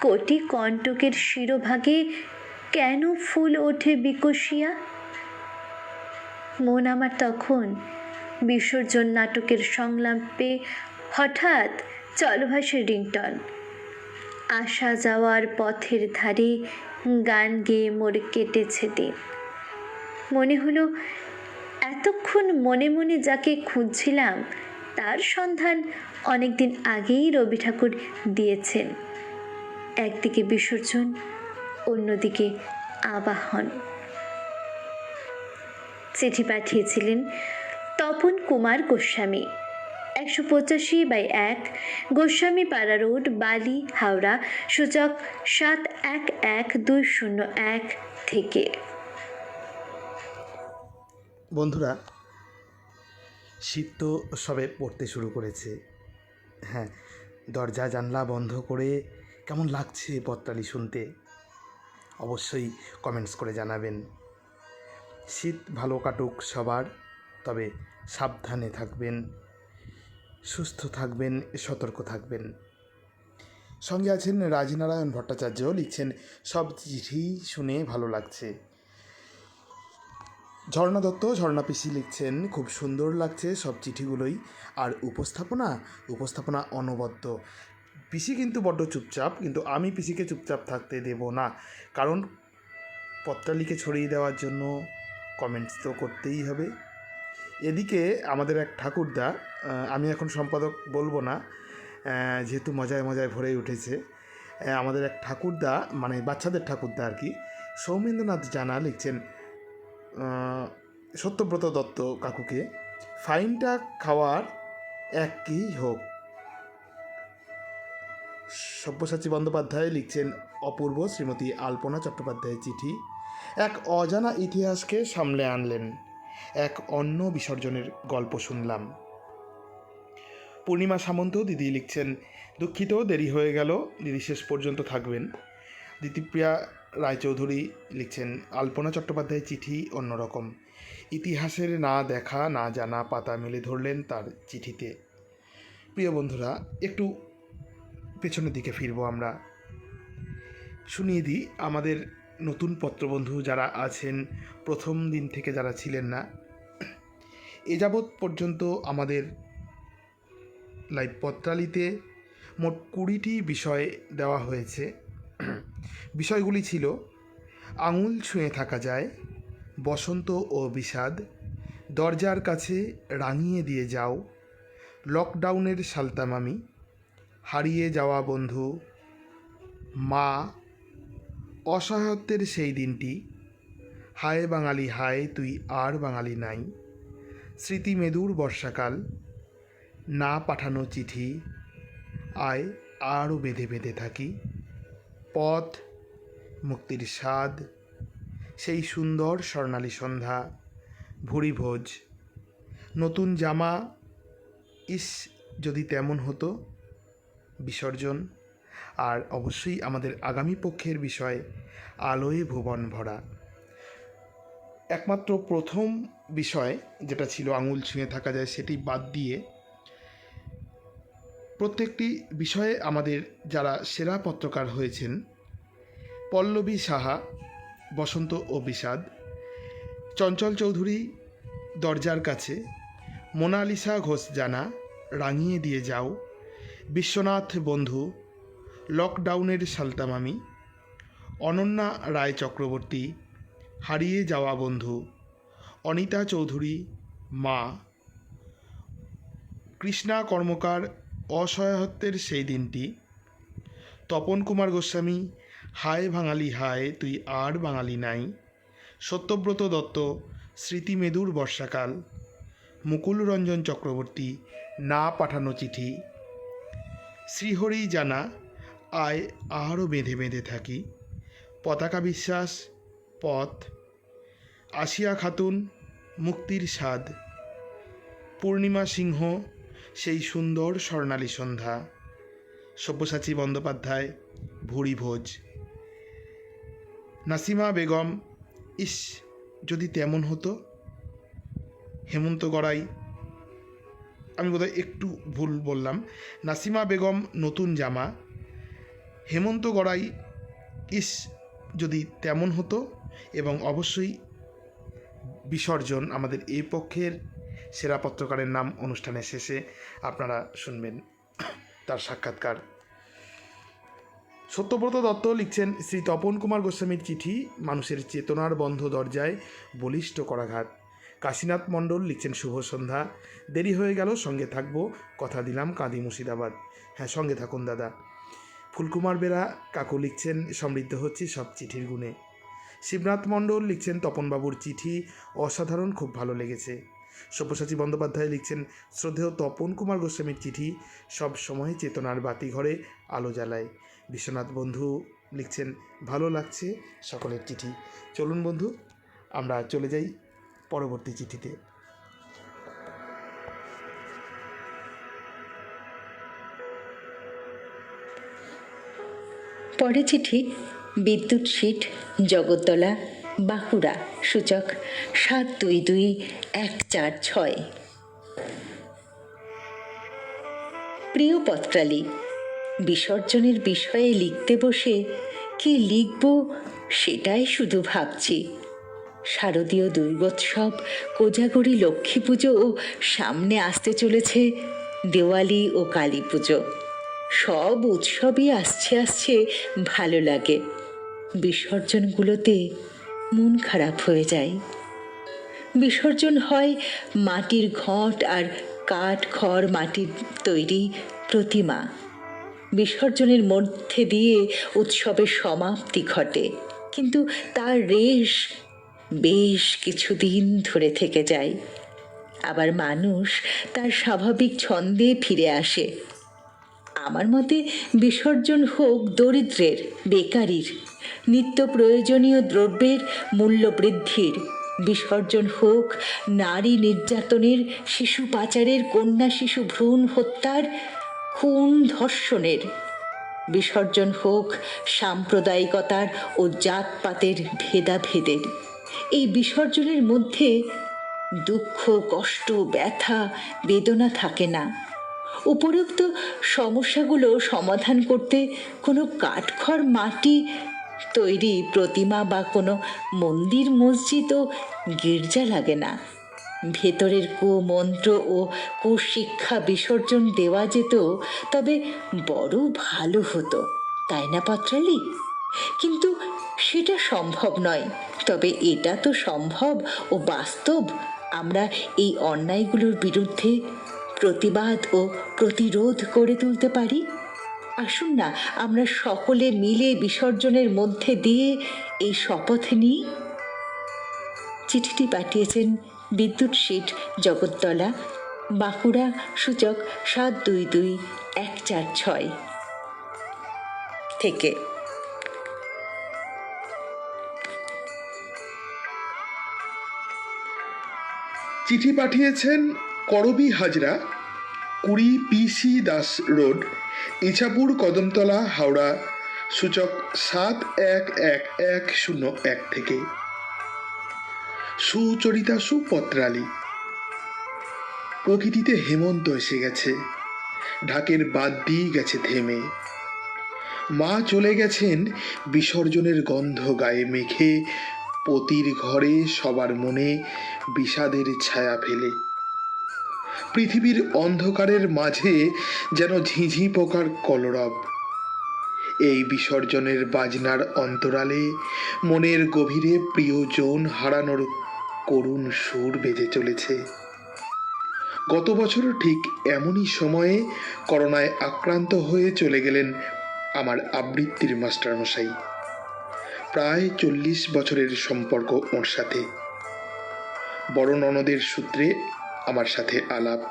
কোটি কণ্টকের শিরোভাগে কেন ফুল ওঠে বিকশিয়া? মন আমার তখন বিসর্জন নাটকের সংলাপে হঠাৎ চলভাসে রিংটন। আসা যাওয়ার পথের ধারে গান গেয়ে মোর কেটেছে দিন। মনে হলো এতক্ষণ মনে মনে যাকে খুঁজছিলাম তার সন্ধান অনেকদিন আগেই রবি ঠাকুর দিয়েছেন। একদিকে বিসর্জন, অন্যদিকে আবাহন। চিঠি পাঠিয়েছিলেন তপন কুমার গোস্বামী, 185/1 গোস্বামী পাড়া রোড, বালি, হাওড়া, সূচক 711201 থেকে। বন্ধুরা, শীত তো সবে পড়তে শুরু করেছে। হ্যাঁ, দরজা জানলা বন্ধ করে কেমন লাগছে পত্রালি শুনতে অবশ্যই কমেন্টস করে জানাবেন। শীত ভালো কাটুক সবার, তবে সাবধানে থাকবেন, সুস্থ থাকবেন, সতর্ক থাকবেন। সঙ্গে আছেন রাজনারায়ণ ভট্টাচার্য, লিখছেন সব চিঠি শুনে ভালো লাগছে। ঝর্ণা দত্ত, ঝর্ণা পিসি লিখছেন খুব সুন্দর লাগছে সব চিঠিগুলোই, আর উপস্থাপনা অনবদ্য। পিসি কিন্তু বড্ড চুপচাপ, কিন্তু আমি পিসিকে চুপচাপ থাকতে দেব না, কারণ পত্রালিকে ছড়িয়ে দেওয়ার জন্য কমেন্টস তো করতেই হবে। এদিকে আমাদের এক ঠাকুরদা, আমি এখন সম্পাদক বলবো না যেহেতু মজায় মজায় ভরে উঠেছে, আমাদের এক ঠাকুরদা, মানে বাচ্চাদের ঠাকুরদা আর কি, সৌমেন্দ্রনাথ জানা লিখছেন সত্যব্রত দত্ত কাকুকে, ফাইনটা খাওয়ার একই হোক। সব্যসাচী বন্দ্যোপাধ্যায় লিখছেন অপূর্ব শ্রীমতী আলপনা চট্টোপাধ্যায়ের চিঠি, এক অজানা ইতিহাসকে সামলে আনলেন, এক অন্য বিসর্জনের গল্প শুনলাম। পূর্ণিমা সামন্ত দিদি লিখছেন দুঃখিত দেরি হয়ে গেল, দিদি শেষ পর্যন্ত থাকবেন। দিতিপ্রিয়া রায়চৌধুরী লিখছেন আলপনা চট্টোপাধ্যায়ের চিঠি অন্যরকম, ইতিহাসের না দেখা না জানা পাতা মেলে ধরলেন তার চিঠিতে। প্রিয় বন্ধুরা, একটু পেছনের দিকে ফিরবো আমরা। শুনিয়ে দিই আমাদের নতুন পত্রবন্ধু যারা আছেন, প্রথম দিন থেকে যারা ছিলেন না, এ যাবৎ পর্যন্ত আমাদের লাইভ পত্রালিতে মোট 20টি বিষয় দেওয়া হয়েছে। বিষয়গুলি ছিল: আঙুল ছুঁয়ে থাকা যায়, বসন্ত ও বিষাদ, দরজার কাছে রাঙিয়ে দিয়ে যাও, লকডাউনের সালতামামি, হারিয়ে যাওয়া বন্ধু, মা, অসহায়ত্বের সেই দিনটি, হায় বাঙালি হায় তুই আর বাঙালি নাই, স্মৃতি মেদুর বর্ষাকাল, না পাঠানো চিঠি, আয় আরও বেঁধে বেঁধে থাকি, পথ, মুক্তির স্বাদ, সেই সুন্দর স্বর্ণালী সন্ধ্যা, ভুরিভোজ, নতুন জামা, ইস যদি তেমন হতো, বিসর্জন, আর অবশ্যই আমাদের আগামী পক্ষের বিষয় আলোয় ভুবন ভরা। একমাত্র প্রথম বিষয় যেটা ছিল আঙুল ছুঁয়ে থাকা যায়, সেটি বাদ দিয়ে প্রত্যেকটি বিষয়ে আমাদের যারা সেরা পত্রকার হয়েছেন: পল্লবী সাহা, বসন্ত ও বিষাদ, চঞ্চল চৌধুরী, দরজার কাছে, মোনালিসা ঘোষ জানা, রাঙিয়ে দিয়ে যাও, বিশ্বনাথ বন্ধু, লকডাউনের সালতামামি, অনন্যা রায় চক্রবর্তী, হারিয়ে যাওয়া বন্ধু, অনিতা চৌধুরী, মা, কৃষ্ণা কর্মকার, অসহায়ত্বের সেই দিনটি, তপন কুমার গোস্বামী, হায় বাঙালি হায় তুই আর বাঙালি নাই, সত্যব্রত দত্ত, স্মৃতি মেদুর বর্ষাকাল, মুকুল রঞ্জন চক্রবর্তী, না পাঠানো চিঠি, শ্রীহরি জানা, আয় আরও বেঁধে বেঁধে থাকি, পতাকা বিশ্বাস, পথ, আসিয়া খাতুন, মুক্তির স্বাদ, পূর্ণিমা সিংহ, সেই সুন্দর স্বর্ণালী সন্ধ্যা, সব্যসাচী বন্দ্যোপাধ্যায়, ভুরিভোজ, নাসিমা বেগম, ইস যদি তেমন হতো, হেমন্ত গড়াই, আমি বোধহয় একটু ভুল বললাম, নাসিমা বেগম, নতুন জামা, হেমন্ত গড়াই, ইস যদি তেমন হতো, এবং অবশ্যই বিসর্জন আমাদের এই পক্ষের সেরা পত্রকারের নাম অনুষ্ঠানের শেষে আপনারা শুনবেন তার সাক্ষাৎকার। সত্যব্রত দত্ত লিখছেন, শ্রী তপন কুমার গোস্বামীর চিঠি, মানুষের চেতনার বন্ধ দরজায় বলিষ্ঠ করাঘাত। কাশীনাথ মণ্ডল লিখছেন, শুভ সন্ধ্যা, দেরি হয়ে গেল, সঙ্গে থাকবো, কথা দিলাম, কাঁদি মুর্শিদাবাদ। হ্যাঁ, সঙ্গে থাকুন দাদা। ফুলকুমার বেরা কাকু লিখছেন, সমৃদ্ধ হচ্ছি সব চিঠির গুণে। শিবনাথ মণ্ডল লিখছেন, তপনবাবুর চিঠি অসাধারণ, খুব ভালো লেগেছে। সব্যসাচী বন্দ্যোপাধ্যায় লিখছেন, শ্রদ্ধেয় তপন কুমার গোস্বামীর চিঠি সব সময় চেতনার বাতি ঘরে আলো জ্বালায়। বিশ্বনাথ বন্ধু লিখছেন, ভালো লাগছে সকলের চিঠি। চলুন বন্ধু, আমরা চলে যাই পরবর্তী চিঠিতে। পরে চিঠি, বিদ্যুৎ শীট, জগদ্দলা, বাঁকুড়া, সূচক 722146। প্রিয় পত্রালি, বিসর্জনের বিষয়ে লিখতে বসে কি লিখব সেটাই শুধু ভাবছি। শারদীয় দুর্গোৎসব, কোজাগরী লক্ষ্মী পুজো ও সামনে আসতে চলেছে দেওয়ালি ও কালী পুজো। সব উৎসবই আসছে ভালো লাগে, বিসর্জনগুলোতে মন খারাপ হয়ে যায়। বিসর্জন হয় মাটির ঘট আর কাঠ খড় মাটির তৈরি প্রতিমা। বিসর্জনের মধ্যে দিয়ে উৎসবের সমাপ্তি ঘটে, কিন্তু তার রেশ বেশ কিছুদিন ধরে থেকে যায়। আবার মানুষ তার স্বাভাবিক ছন্দে ফিরে আসে। আমার মতে বিসর্জন হোক দরিদ্রের, বেকারির, নিত্য প্রয়োজনীয় দ্রব্যের মূল্য বৃদ্ধির, বিসর্জন হোক নারী নির্যাতনের, শিশু পাচারের, কন্যা শিশু ভ্রূণ হত্যার, খুন ধর্ষণের, বিসর্জন হোক সাম্প্রদায়িকতার ও জাতপাতের ভেদাভেদের। এই বিসর্জনের মধ্যে দুঃখ, কষ্ট, ব্যথা, বেদনা থাকে না। উপরোক্ত সমস্যাগুলো সমাধান করতে কোনো কাঠখড় মাটি তৈরি প্রতিমা বা কোনো মন্দির মসজিদ ও গির্জা লাগে না। ভেতরের কুমন্ত্র ও কুশিক্ষা বিসর্জন দেওয়া যেত, তবে বড় ভালো হতো, তাই না পাত্রালি? কিন্তু সেটা সম্ভব নয়। তবে এটা তো সম্ভব ও বাস্তব। আমরা এই অন্যায়গুলোর বিরুদ্ধে প্রতিবাদ ও প্রতিরোধ করে তুলতে পারি। আসুন না আমরা সকলে মিলে বিসর্জনের মধ্যে দিয়ে এই শপথ নিই। চিঠিটি পাঠিয়েছেন বিদ্যুৎ শীট, জগৎতলা, বাঁকুড়া, সূচক 722146 থেকে। চিঠি পাঠিয়েছেন করবী হাজরা, 20 PC দাস রোড, ইছাপুর, কদমতলা, হাওড়া, সূচক 711101 থেকে। সুচরিতা সুপত্রালী। প্রকৃতিতে হেমন্ত এসে গেছে, ঢাকের বাদ দিয়ে গেছে থেমে। মা চলে গেছেন বিসর্জনের গন্ধ গায়ে মেখে, পতির ঘরে সবার মনে বিষাদের ছায়া ফেলে। পৃথিবীর অন্ধকারের মাঝে যেন ঝিঝি পোকার কলরব। এই বিসর্জনের বাজনার অন্তরালে মনের গভীরে প্রিয়জন হারানোর করুণ সুর বেজে চলেছে। গত বছর ঠিক এমনই সময়ে করোনায় আক্রান্ত হয়ে চলে গেলেন আমার আবৃত্তির মাস্টারমশাই। প্রায় 40 বছরের সম্পর্ক ওর সাথে। বড় ননদের সূত্রে আমার সাথে আলাপ।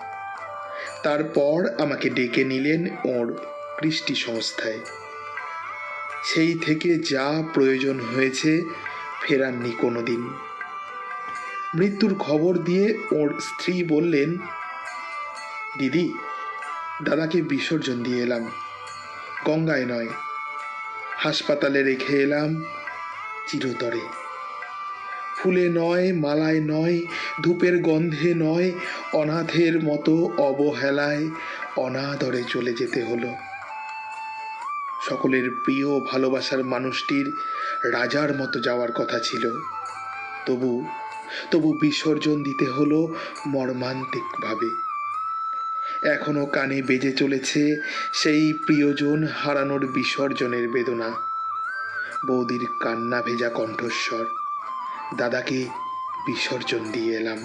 তারপর আমাকে ডেকে নিলেন ওর কৃষ্টি সংস্থায়। সেই থেকে যা প্রয়োজন হয়েছে ফেরাননি কোনোদিন। মৃত্যুর খবর দিয়ে ওর স্ত্রী বললেন, দিদি, দাদাকে বিসর্জন দিয়ে এলাম, গঙ্গায় নয়, হাসপাতালে রেখে এলাম চিরতরে। ফুলে নয়, মালায় নয়, ধূপের গন্ধে নয়, অনাথের মতো অবহেলায় অনাদরে চলে যেতে হলো। সকলের প্রিয় ভালোবাসার মানুষটির রাজার মতো যাওয়ার কথা ছিল, তবু বিসর্জন দিতে হলো মর্মান্তিকভাবে। এখনো কানে বেজে চলেছে সেই প্রিয়জন হারানোর বিসর্জনের বেদনা। বৌদির কান্না ভেজা কণ্ঠস্বর, দাদাকে বিসর্জন দিয়ে এলাম।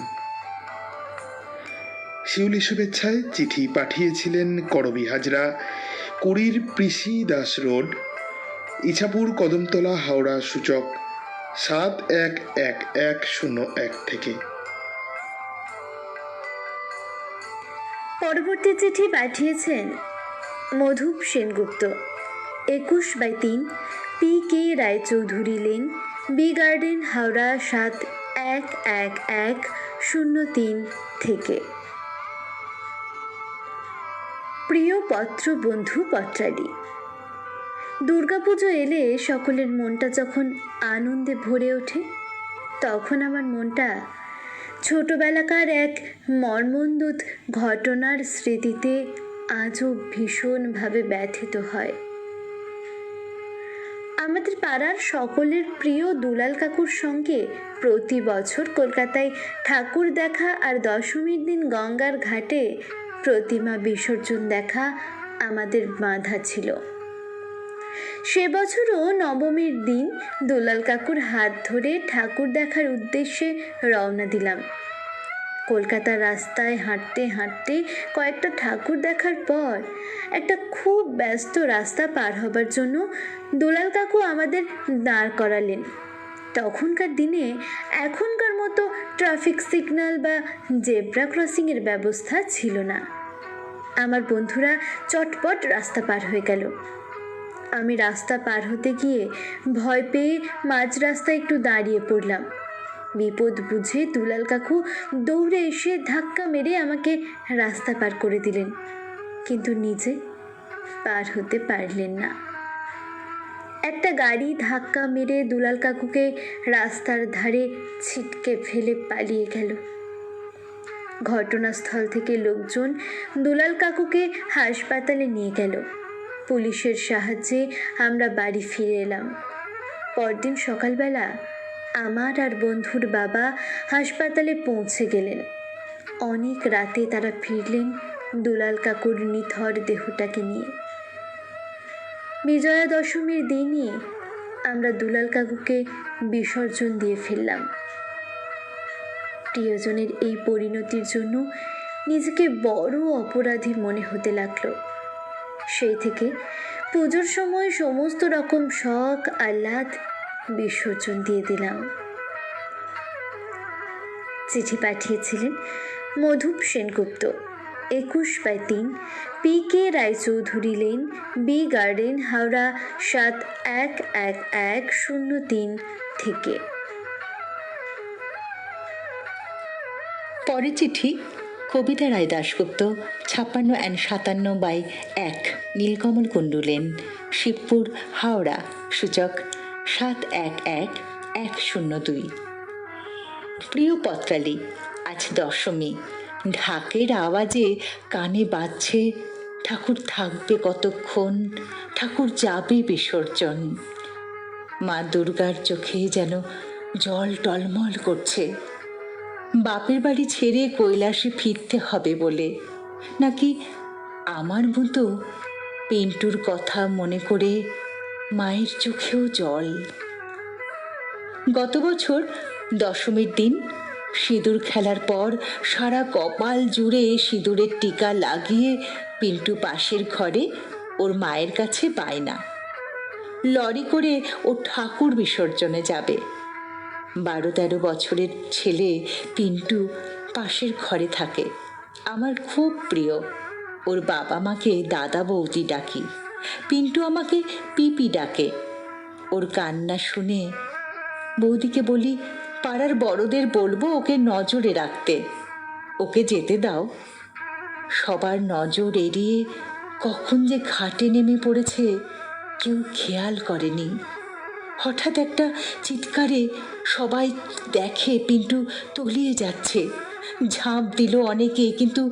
শিউলি শুভেচ্ছায় চিঠি পাঠিয়েছিলেন করবী হাজরা, 20 PC দাস রোড, ইছাপুর, কদমতলা, হাওড়া, সূচক 711101 থেকে। পরবর্তী চিঠি পাঠিয়েছেন Madhup Sengupta, 21/3 PK Raychaudhuri lane, B garden, Howrah 711103 থেকে। প্রিয় পত্র বন্ধু পত্রালি, দুর্গাপুজো এলে সকলের মনটা যখন আনন্দে ভরে ওঠে, তখন আমার মনটা ছোটবেলাকার এক মর্মন্তুদ ঘটনার স্মৃতিতে আজও ভীষণভাবে ব্যথিত হয়। আমাদের পাড়ার সকলের প্রিয় দুলাল কাকুর সঙ্গে প্রতি বছর কলকাতায় ঠাকুর দেখা আর দশমীর দিন গঙ্গার ঘাটে প্রতিমা বিসর্জন দেখা আমাদের বাঁধা ছিল। সে বছরও নবমীর দিন দুলাল কাকুর হাত ধরে ঠাকুর দেখার উদ্দেশ্যে রওনা দিলাম। কলকাতার রাস্তায় হাঁটতে হাঁটতে কয়েকটা ঠাকুর দেখার পর একটা খুব ব্যস্ত রাস্তা পার হবার জন্য দুলাল কাকু আমাদের দাঁড় করালেন। তখনকার দিনে এখনকার মতো ট্রাফিক সিগন্যাল বা জেব্রা ক্রসিংয়ের ব্যবস্থা ছিল না। আমার বন্ধুরা চটপট রাস্তা পার হয়ে গেল। আমি রাস্তা পার হতে গিয়ে ভয় পেয়ে মাঝ রাস্তায় একটু দাঁড়িয়ে পড়লাম। বিপদ বুঝে দুলাল কাকু দৌড়ে এসে ধাক্কা মেরে আমাকে রাস্তা পার করে দিলেন, কিন্তু নিজে পার হতে পারলেন না। একটা গাড়ি ধাক্কা মেরে দুলাল কাকুকে রাস্তার ধারে ছিটকে ফেলে পালিয়ে গেল। ঘটনাস্থল থেকে লোকজন দুলাল কাকুকে হাসপাতালে নিয়ে গেল। পুলিশের সাহায্যে আমরা বাড়ি ফিরে এলাম। পরদিন সকালবেলা আমার আর বন্ধুর বাবা হাসপাতালে পৌঁছে গেলেন। অনেক রাতে তারা ফিরলেন দুলাল কাকুর নিথর দেহটাকে নিয়ে। বিজয়া দশমীর দিনই আমরা দুলাল কাকুকে বিসর্জন দিয়ে ফেললাম। প্রিয়জনের এই পরিণতির জন্য নিজেকে বড় অপরাধী মনে হতে লাগলো। সেই থেকে পুজোর সময় সমস্ত রকম শখ আহ্লাদ বিসর্জন দিয়ে দিলাম। চিঠি পাঠিয়েছিলেন Madhup Sengupta, 21/3, PK Raychaudhuri lane, B garden, Howrah 711103 থেকে। পরের চিঠি কবিতা রায় দাশগুপ্ত, 56/57/1, নীলকমল কুণ্ডু লেন, শিবপুর, হাওড়া, সূচক 711102। প্রিয় পত্রালী, আজ দশমী। ঢাকের আওয়াজে কানে বাজছে ঠাকুর থাকবে কতক্ষণ, ঠাকুর যাবে বিসর্জন। মা দুর্গার চোখে যেন জল টলমল করছে। বাপের বাড়ি ছেড়ে কৈলাসে ফিরতে হবে বলে, নাকি আমার মতো পিন্টুর কথা মনে করে মায়ের চোখেও জল। গত বছর দশমীর দিন সিঁদুর খেলার পর সারা কপাল জুড়ে সিঁদুরের টিকা লাগিয়ে পিন্টু পাশের ঘরে ওর মায়ের কাছে পায় না। লরি করে ও ঠাকুর বিসর্জনে যাবে। 12-13 বছরের ছেলে পিন্টু পাশের ঘরে থাকে। আমার খুব প্রিয়। ওর বাবা মাকে দাদা বৌদি ডাকি, পিন্টু আমাকে পিপি ডাকে। ওর কান্না শুনে বৌদিকে বলি, পাড়ার বড়দের বলবো ওকে নজরে রাখতে, ওকে যেতে দাও। সবার নজর এড়িয়ে কখন যে ঘাটে নেমে পড়েছে কেউ খেয়াল করেনি। হঠাৎ একটা চিৎকারে সবাই দেখে পিন্টু তলিয়ে যাচ্ছে। ঝাঁপ দিল অনেকে, কিন্তু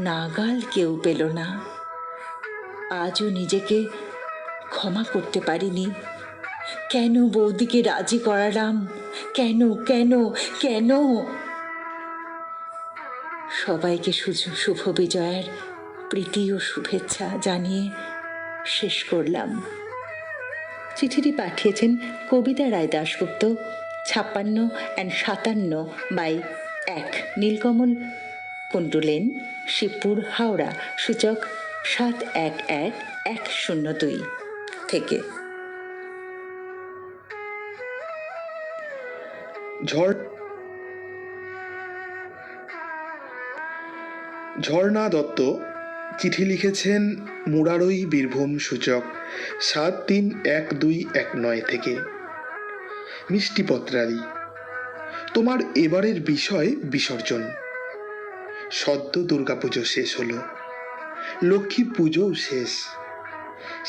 নাগাল কেউ পেল না। আজও নিজেকে ক্ষমা করতে পারিনি। কেন বৌদিকে রাজি করালাম? কেন কেন কেন? সবাইকে শুভ বিজয়ার প্রীতি ও শুভেচ্ছা জানিয়ে শেষ করলাম। চিঠিটি পাঠিয়েছেন কবিতা রায় দাশগুপ্ত, 56/57/1, নীলকমল কুণ্ডু লেন, শিবপুর, হাওড়া, সূচক 711102 থেকে। ঝর্ণা দত্ত চিঠি লিখেছেন মুরারই, বীরভূম, সূচক 731219 থেকে। মিষ্টি পত্রালী, তোমার এবারের বিষয় বিসর্জন। সদ্য দুর্গাপুজো শেষ হলো, লক্ষ্মী পুজোও শেষ।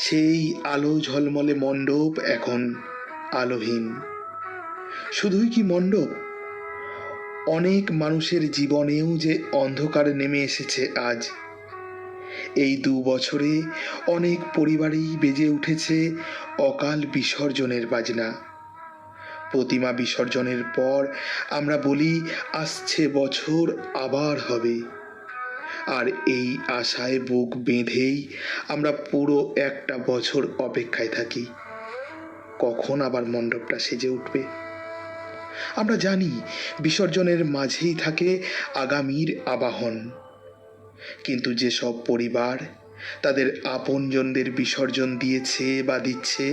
সেই আলো ঝলমলে মণ্ডপ এখন আলোহীন। শুধুই কি মণ্ডপ, অনেক মানুষের জীবনেও যে অন্ধকার নেমে এসেছে আজ। এই 2 বছরে অনেক পরিবারেই বেজে উঠেছে অকাল বিসর্জনের বাজনা। প্রতিমা বিসর্জনের পর আমরা বলি, আসছে বছর আবার হবে। আর এই আশায় বুক বেঁধেই আমরা পুরো একটা বছর অপেক্ষায় থাকি, কখন আবার মণ্ডপটা সেজে উঠবে। আমরা জানি বিসর্জনের মাঝেই থাকে আগামীর আবাহন। কিন্তু যেসব পরিবার তাদের আপনজনদের বিসর্জন দিয়েছে বা দিচ্ছে,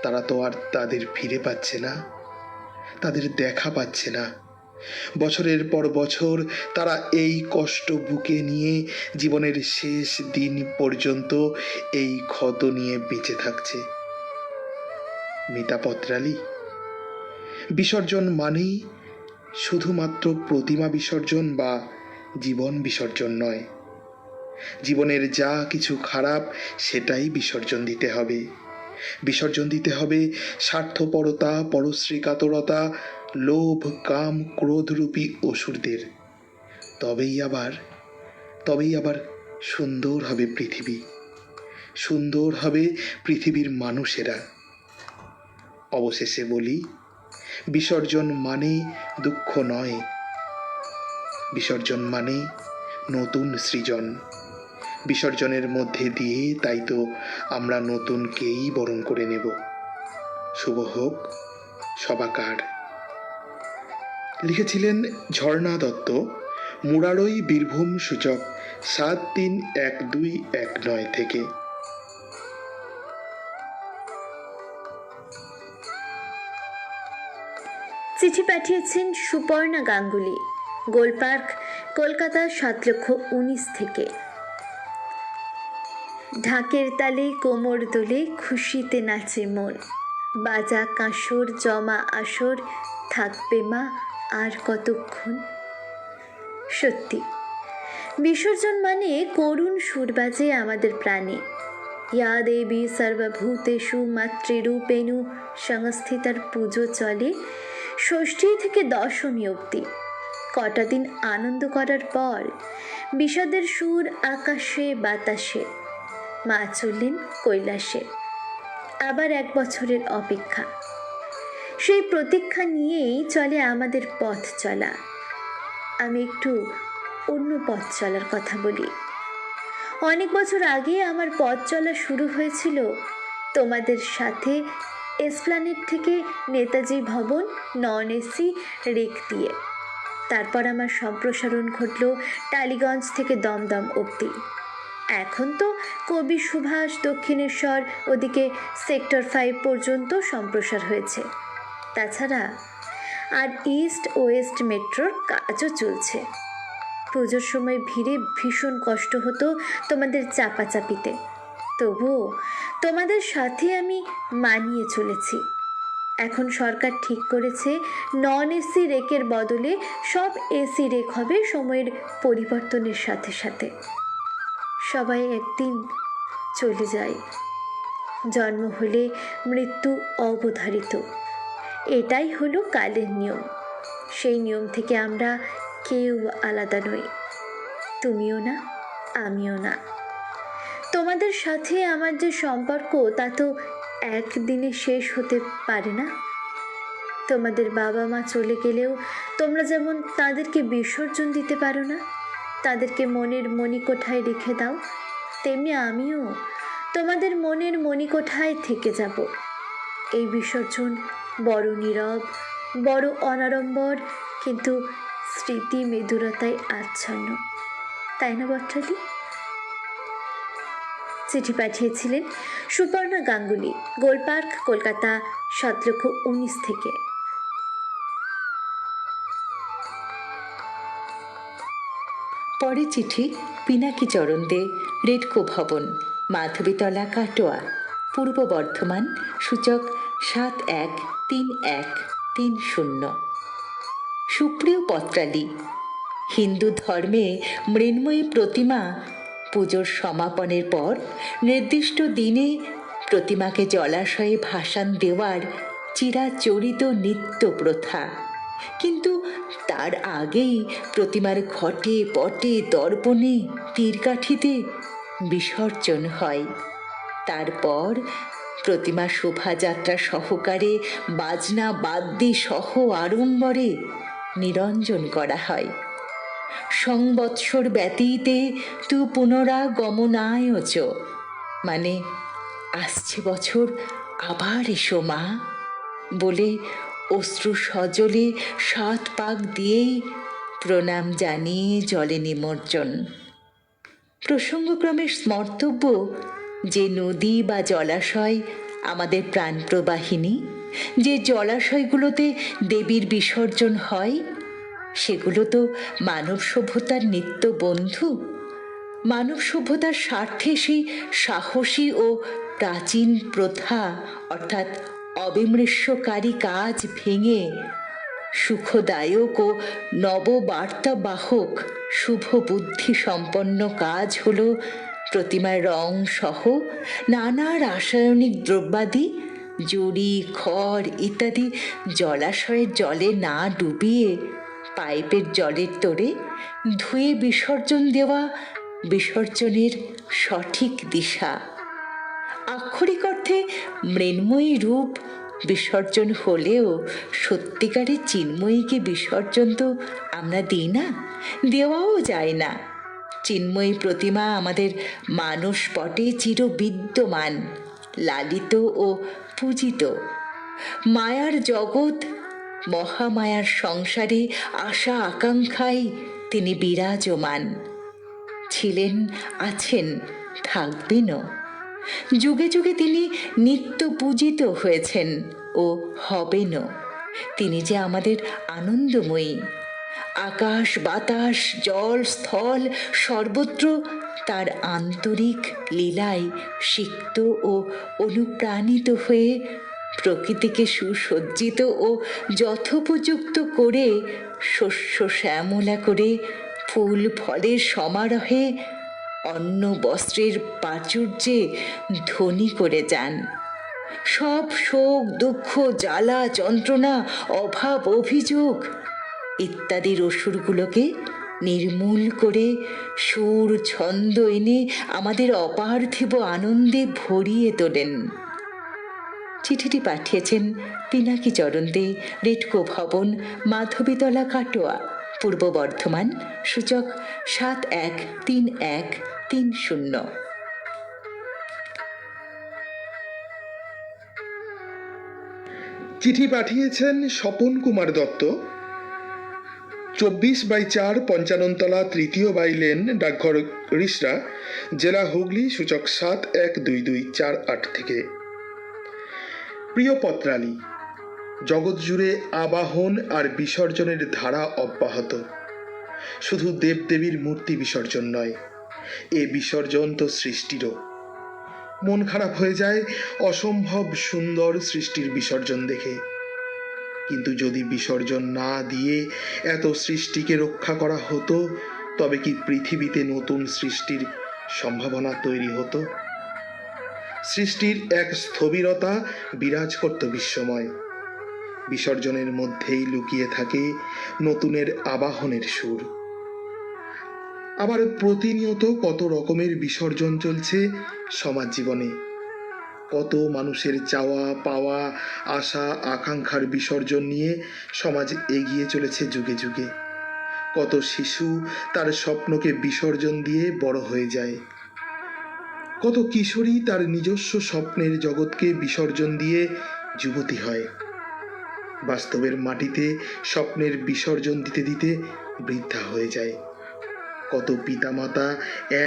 তারা তো আর তাদের ফিরে পাচ্ছে না, তাদের দেখা পাচ্ছে না। বছরের পর বছর তারা এই কষ্ট বুকে নিয়ে জীবনের শেষ দিন পর্যন্ত এই ক্ষত নিয়ে বেঁচে থাকছে। মিতা পত্রালী, বিসর্জন মানেই শুধুমাত্র প্রতিমা বিসর্জন বা জীবন বিসর্জন নয়। জীবনের যা কিছু খারাপ সেটাই বিসর্জন দিতে হবে। বিসর্জন দিতে হবে স্বার্থপরতা, পরশ্রী কাতরতা, লোভ, কাম, ক্রোধরূপী অসুরদের। তবেই আবার সুন্দর হবে পৃথিবী, সুন্দর হবে পৃথিবীর মানুষেরা। অবশেষে বলি, বিসর্জন মানে দুঃখ নয়, বিসর্জন মানে নতুন সৃজন। বিসর্জনের মধ্যে দিয়ে তাই তো আমরা নতুনকেই বরণ করে নেব। শুভ হোক সবাকার। লিখেছিলেন ঝর্ণা দত্ত, মুরারই বীরভূম সূচক 731219 থেকে। চিঠি পাঠিয়েছেন সুপর্ণা গাঙ্গুলি, গোলপার্ক, কলকাতা 7,19,000 থেকে। ঢাকের তালে কোমর দোলে খুশিতে নাচে মন, বাজা কাঁসর জমা আসর থাকবে মা আর কতক্ষণ। সত্যি, বিসর্জন মানে করুণ সুর বাজে আমাদের প্রাণে। ইয়া দেবী সর্বভূতেষু মাতৃরূপেণু সংস্থিতার পুজো চলে ষষ্ঠী থেকে দশমী অবধি। কটা দিন আনন্দ করার পর বিষাদের সুর আকাশে বাতাসে, মা চললেন কৈলাসে। আবার 1 বছরের অপেক্ষা, সেই প্রতীক্ষা নিয়েই চলে আমাদের পথ চলা। আমি একটু অন্য পথ চলার কথা বলি। অনেক বছর আগে আমার পথ চলা শুরু হয়েছিল তোমাদের সাথে এসপ্ল্যানেড থেকে নেতাজি ভবন নন এসি রেক দিয়ে। তারপর আমার সম্প্রসারণ ঘটল টালিগঞ্জ থেকে দমদম অবধি। এখন তো কবি সুভাষ দক্ষিণেশ্বর ওদিকে সেক্টর 5 পর্যন্ত সম্প্রসার হয়েছে। তাছাড়া আর ইস্ট ওয়েস্ট মেট্রোর কাজও চলছে। পুজোর সময় ভিড়ে ভীষণ কষ্ট হতো তোমাদের চাপাচাপিতে, তবুও তোমাদের সাথে আমি মানিয়ে চলেছি। এখন সরকার ঠিক করেছে নন এসি রেকের বদলে সব এসি রেক হবে সময়ের পরিবর্তনের সাথে সাথে। সবাই একদিন চলে যায়, জন্ম হলে মৃত্যু অবধারিত। এটাই হলো কালের নিয়ম। সেই নিয়ম থেকে আমরা কেউ আলাদা নই, তুমিও না আমিও না। তোমাদের সাথে আমার যে সম্পর্ক তা তো একদিনে শেষ হতে পারে না। তোমাদের বাবা মা চলে গেলেও তোমরা যেমন তাদেরকে বিসর্জন দিতে পারো না, তাদেরকে মনের মণিকোঠায় রেখে দাও, তেমনি আমিও তোমাদের মনের মণিকোঠায় থেকে যাব। এই বিসর্জন বড় নীরব, বড় অনাড়ম্বর, কিন্তু স্মৃতি মেদুরতায় আচ্ছন্ন, তাই না বট্টালি? চিঠি পাঠিয়েছিলেন সুপর্ণা গাঙ্গুলি, গোলপার্ক, কলকাতা 7,19,000 থেকে। পরে চিঠি পিনাকি চরণ দে, রেডকো ভবন, মাধবীতলা, কাটোয়া, পূর্ব বর্ধমান সূচক 713130। সুপ্রিয় পত্রালি, হিন্দু ধর্মে মৃন্ময়ী প্রতিমা পুজোর সমাপনের পর নির্দিষ্ট দিনে প্রতিমাকে জলাশয়ে ভাসান দেওয়ার চিরাচরিত নিত্য প্রথা। কিন্তু তার আগেই প্রতিমার ঘটে পটে দর্পণে তীরকাঠিতে বিসর্জন হয়। তারপর প্রতিমা শোভাযাত্রা সহকারে বাজনা বাদ্যি সহ আড়ম্বরে নিরঞ্জন করা হয়। সংবৎসর ব্যতীতে তু পুনরাগমনায় চ, মানে আসছে বছর আবার এসো মা বলে অশ্রু সজলে 7 পাক দিয়েই প্রণাম জানিয়ে জলে নিমজ্জন। প্রসঙ্গক্রমে স্মর্তব্য যে নদী বা জলাশয় আমাদের প্রাণপ্রবাহিনী, যে জলাশয়গুলোতে দেবীর বিসর্জন হয়, সেগুলো তো মানব সভ্যতার নিত্য বন্ধু। মানব সভ্যতার স্বার্থে সেই সাহসী ও প্রাচীন প্রথা অর্থাৎ অবিমৃষ্যকারী কাজ ভেঙে সুখদায়ক ও নববার্তাবাহক শুভ বুদ্ধি সম্পন্ন কাজ হলো প্রতিমার রং সহ নানা রাসায়নিক দ্রব্যাদি, জুড়ি, খড় ইত্যাদি জলাশয়ের জলে না ডুবিয়ে পাইপের জলের তোড়ে ধুয়ে বিসর্জন দেওয়া বিসর্জনের সঠিক দিশা। আক্ষরিক অর্থে মৃন্ময়ী রূপ বিসর্জন হলেও সত্যিকারের চিন্ময়ীকে বিসর্জন তো আমরা দিই না, দেওয়াও যায় না। চিন্ময়ী প্রতিমা আমাদের মানস পটে চিরবিদ্যমান, লালিত ও পূজিত। মায়ার জগৎ, মহামায়ার সংসারে আশা আকাঙ্ক্ষায় তিনি বিরাজমান ছিলেন, আছেন, থাকবেনও। যুগে যুগে তিনি নিত্য পূজিত হয়েছেন ও হবেনও। তিনি যে আমাদের আনন্দময়ী। আকাশ বাতাস জল স্থল সর্বত্র তার আন্তরিক লীলায় সিক্ত ও অনুপ্রাণিত হয়ে প্রকৃতিকে সুসজ্জিত ও যথোপযুক্ত করে, শস্য শ্যামলা করে, ফুল ফলের সমারোহে, অন্ন বস্ত্রের প্রাচুর্যে ধনী করে যান। সব শোক দুঃখ জ্বালা যন্ত্রণা অভাব অভিযোগ ইত্যাদির অসুরগুলোকে নির্মূল করে সুর ছন্দ এনে আমাদের অপার্থিব আনন্দে ভরিয়ে তোলেন। চিঠিটি পাঠিয়েছেন পিনাকি চরণ দে, রেডকো ভবন, মাধবীতলা, কাটোয়া, পূর্ব বর্ধমান, সূচক 713130। চিঠি পাঠিয়েছেন স্বপন কুমার দত্ত, 24/4 পঞ্চাননতলা, 3য় বাই লেন, ডাকঘর রিসরা, জেলা হুগলি, সূচক 712248 থেকে। প্রিয় পত্রালী, জগৎ জুড়ে আবাহন আর বিসর্জনের ধারা অব্যাহত। শুধু দেবদেবীর মূর্তি বিসর্জন নয়, এ বিসর্জন তো সৃষ্টিরও। মন খারাপ হয়ে যায় অসম্ভব সুন্দর সৃষ্টির বিসর্জন দেখে। কিন্তু যদি বিসর্জন না দিয়ে এত সৃষ্টিকে রক্ষা করা হতো, তবে কি পৃথিবীতে নতুন সৃষ্টির সম্ভাবনা তৈরি হতো? সৃষ্টির এক স্থবিরতা বিরাজ করত বিশ্বময়। বিসর্জনের মধ্যেই লুকিয়ে থাকে নতুনের আবাহনের সুর। আবার প্রতিনিয়ত কত রকমের বিসর্জন চলছে সমাজ জীবনে। কত মানুষের চাওয়া পাওয়া আশা আকাঙ্ক্ষার বিসর্জন নিয়ে সমাজ এগিয়ে চলেছে যুগে যুগে। কত শিশু তার স্বপ্নকে বিসর্জন দিয়ে বড় হয়ে যায়। কত কিশোরী তার নিজস্ব স্বপ্নের জগৎকে বিসর্জন দিয়ে যুবতী হয়। বাস্তবের মাটিতে স্বপ্নের বিসর্জন দিতে দিতে বৃদ্ধা হয়ে যায়। কত পিতামাতা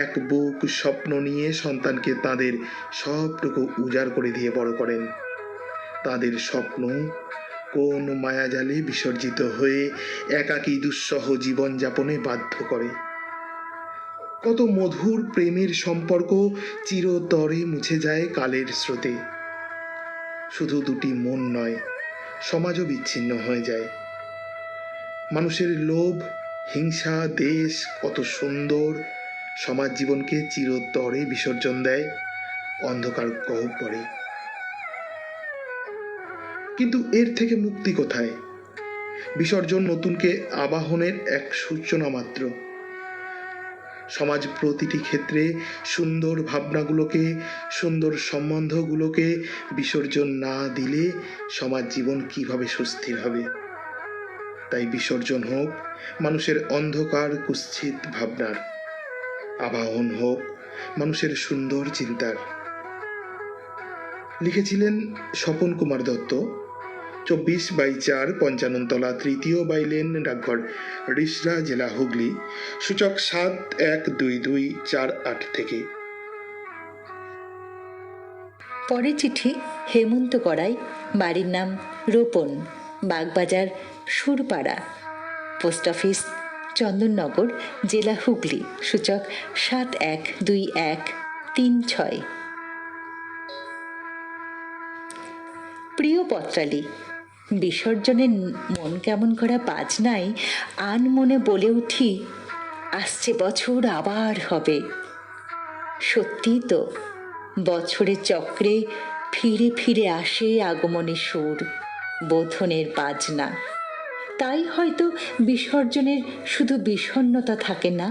এক বুক স্বপ্ন নিয়ে সন্তানকে তাদের সবটুকু উজাড় করে দিয়ে বড় করেন। তাদের স্বপ্ন কোন মায়াজালে বিসর্জিত হয়ে একাকী দুঃসহ জীবনযাপনে বাধ্য করে। কত মধুর প্রেমের সম্পর্ক চিরতরে মুছে যায় কালের স্রোতে। শুধু দুটি মন নয়, সমাজও বিচ্ছিন্ন হয়ে যায়। মানুষের লোভ হিংসা দেশ কত সুন্দর সমাজ জীবনকে চিরতরে বিসর্জন দেয় অন্ধকার গহ্বরে। কিন্তু এর থেকে মুক্তি কোথায়? বিসর্জন নতুনকে আবাহনের এক সূচনা মাত্র। সমাজ প্রতিটি ক্ষেত্রে সুন্দর ভাবনাগুলোকে, সুন্দর সম্বন্ধগুলোকে বিসর্জন না দিলে সমাজ জীবন কিভাবে সুস্থির হবে? তাই বিসর্জন হোক মানুষের অন্ধকার কুৎসিত ভাবনার, আবাহন হোক মানুষের সুন্দর চিন্তার। লিখেছিলেন স্বপন কুমার দত্ত, 24/4 পঞ্চাননতলা, 3য় বাই লেন, ডাকঘর রিসরা, জেলা হুগলি, সূচক 712248 থেকে। পরের চিঠি হেমন্ত করাই, বাড়ির নাম রোপন, বাগবাজার, সুরপাড়া, পোস্ট অফিস চন্দননগর, জেলা হুগলি, সূচক 712136। প্রিয় পত্রালী, বিসর্জনের মন কেমন করা বাজনায় আন মনে বলে উঠি, আসছে বছর আবার হবে। সত্যি তো, বছরের চক্রে ফিরে ফিরে আসে আগমনের সুর, বোধনের বাজনা। তাই হয়তো বিসর্জনের শুধু বিষণ্ণতা থাকে না,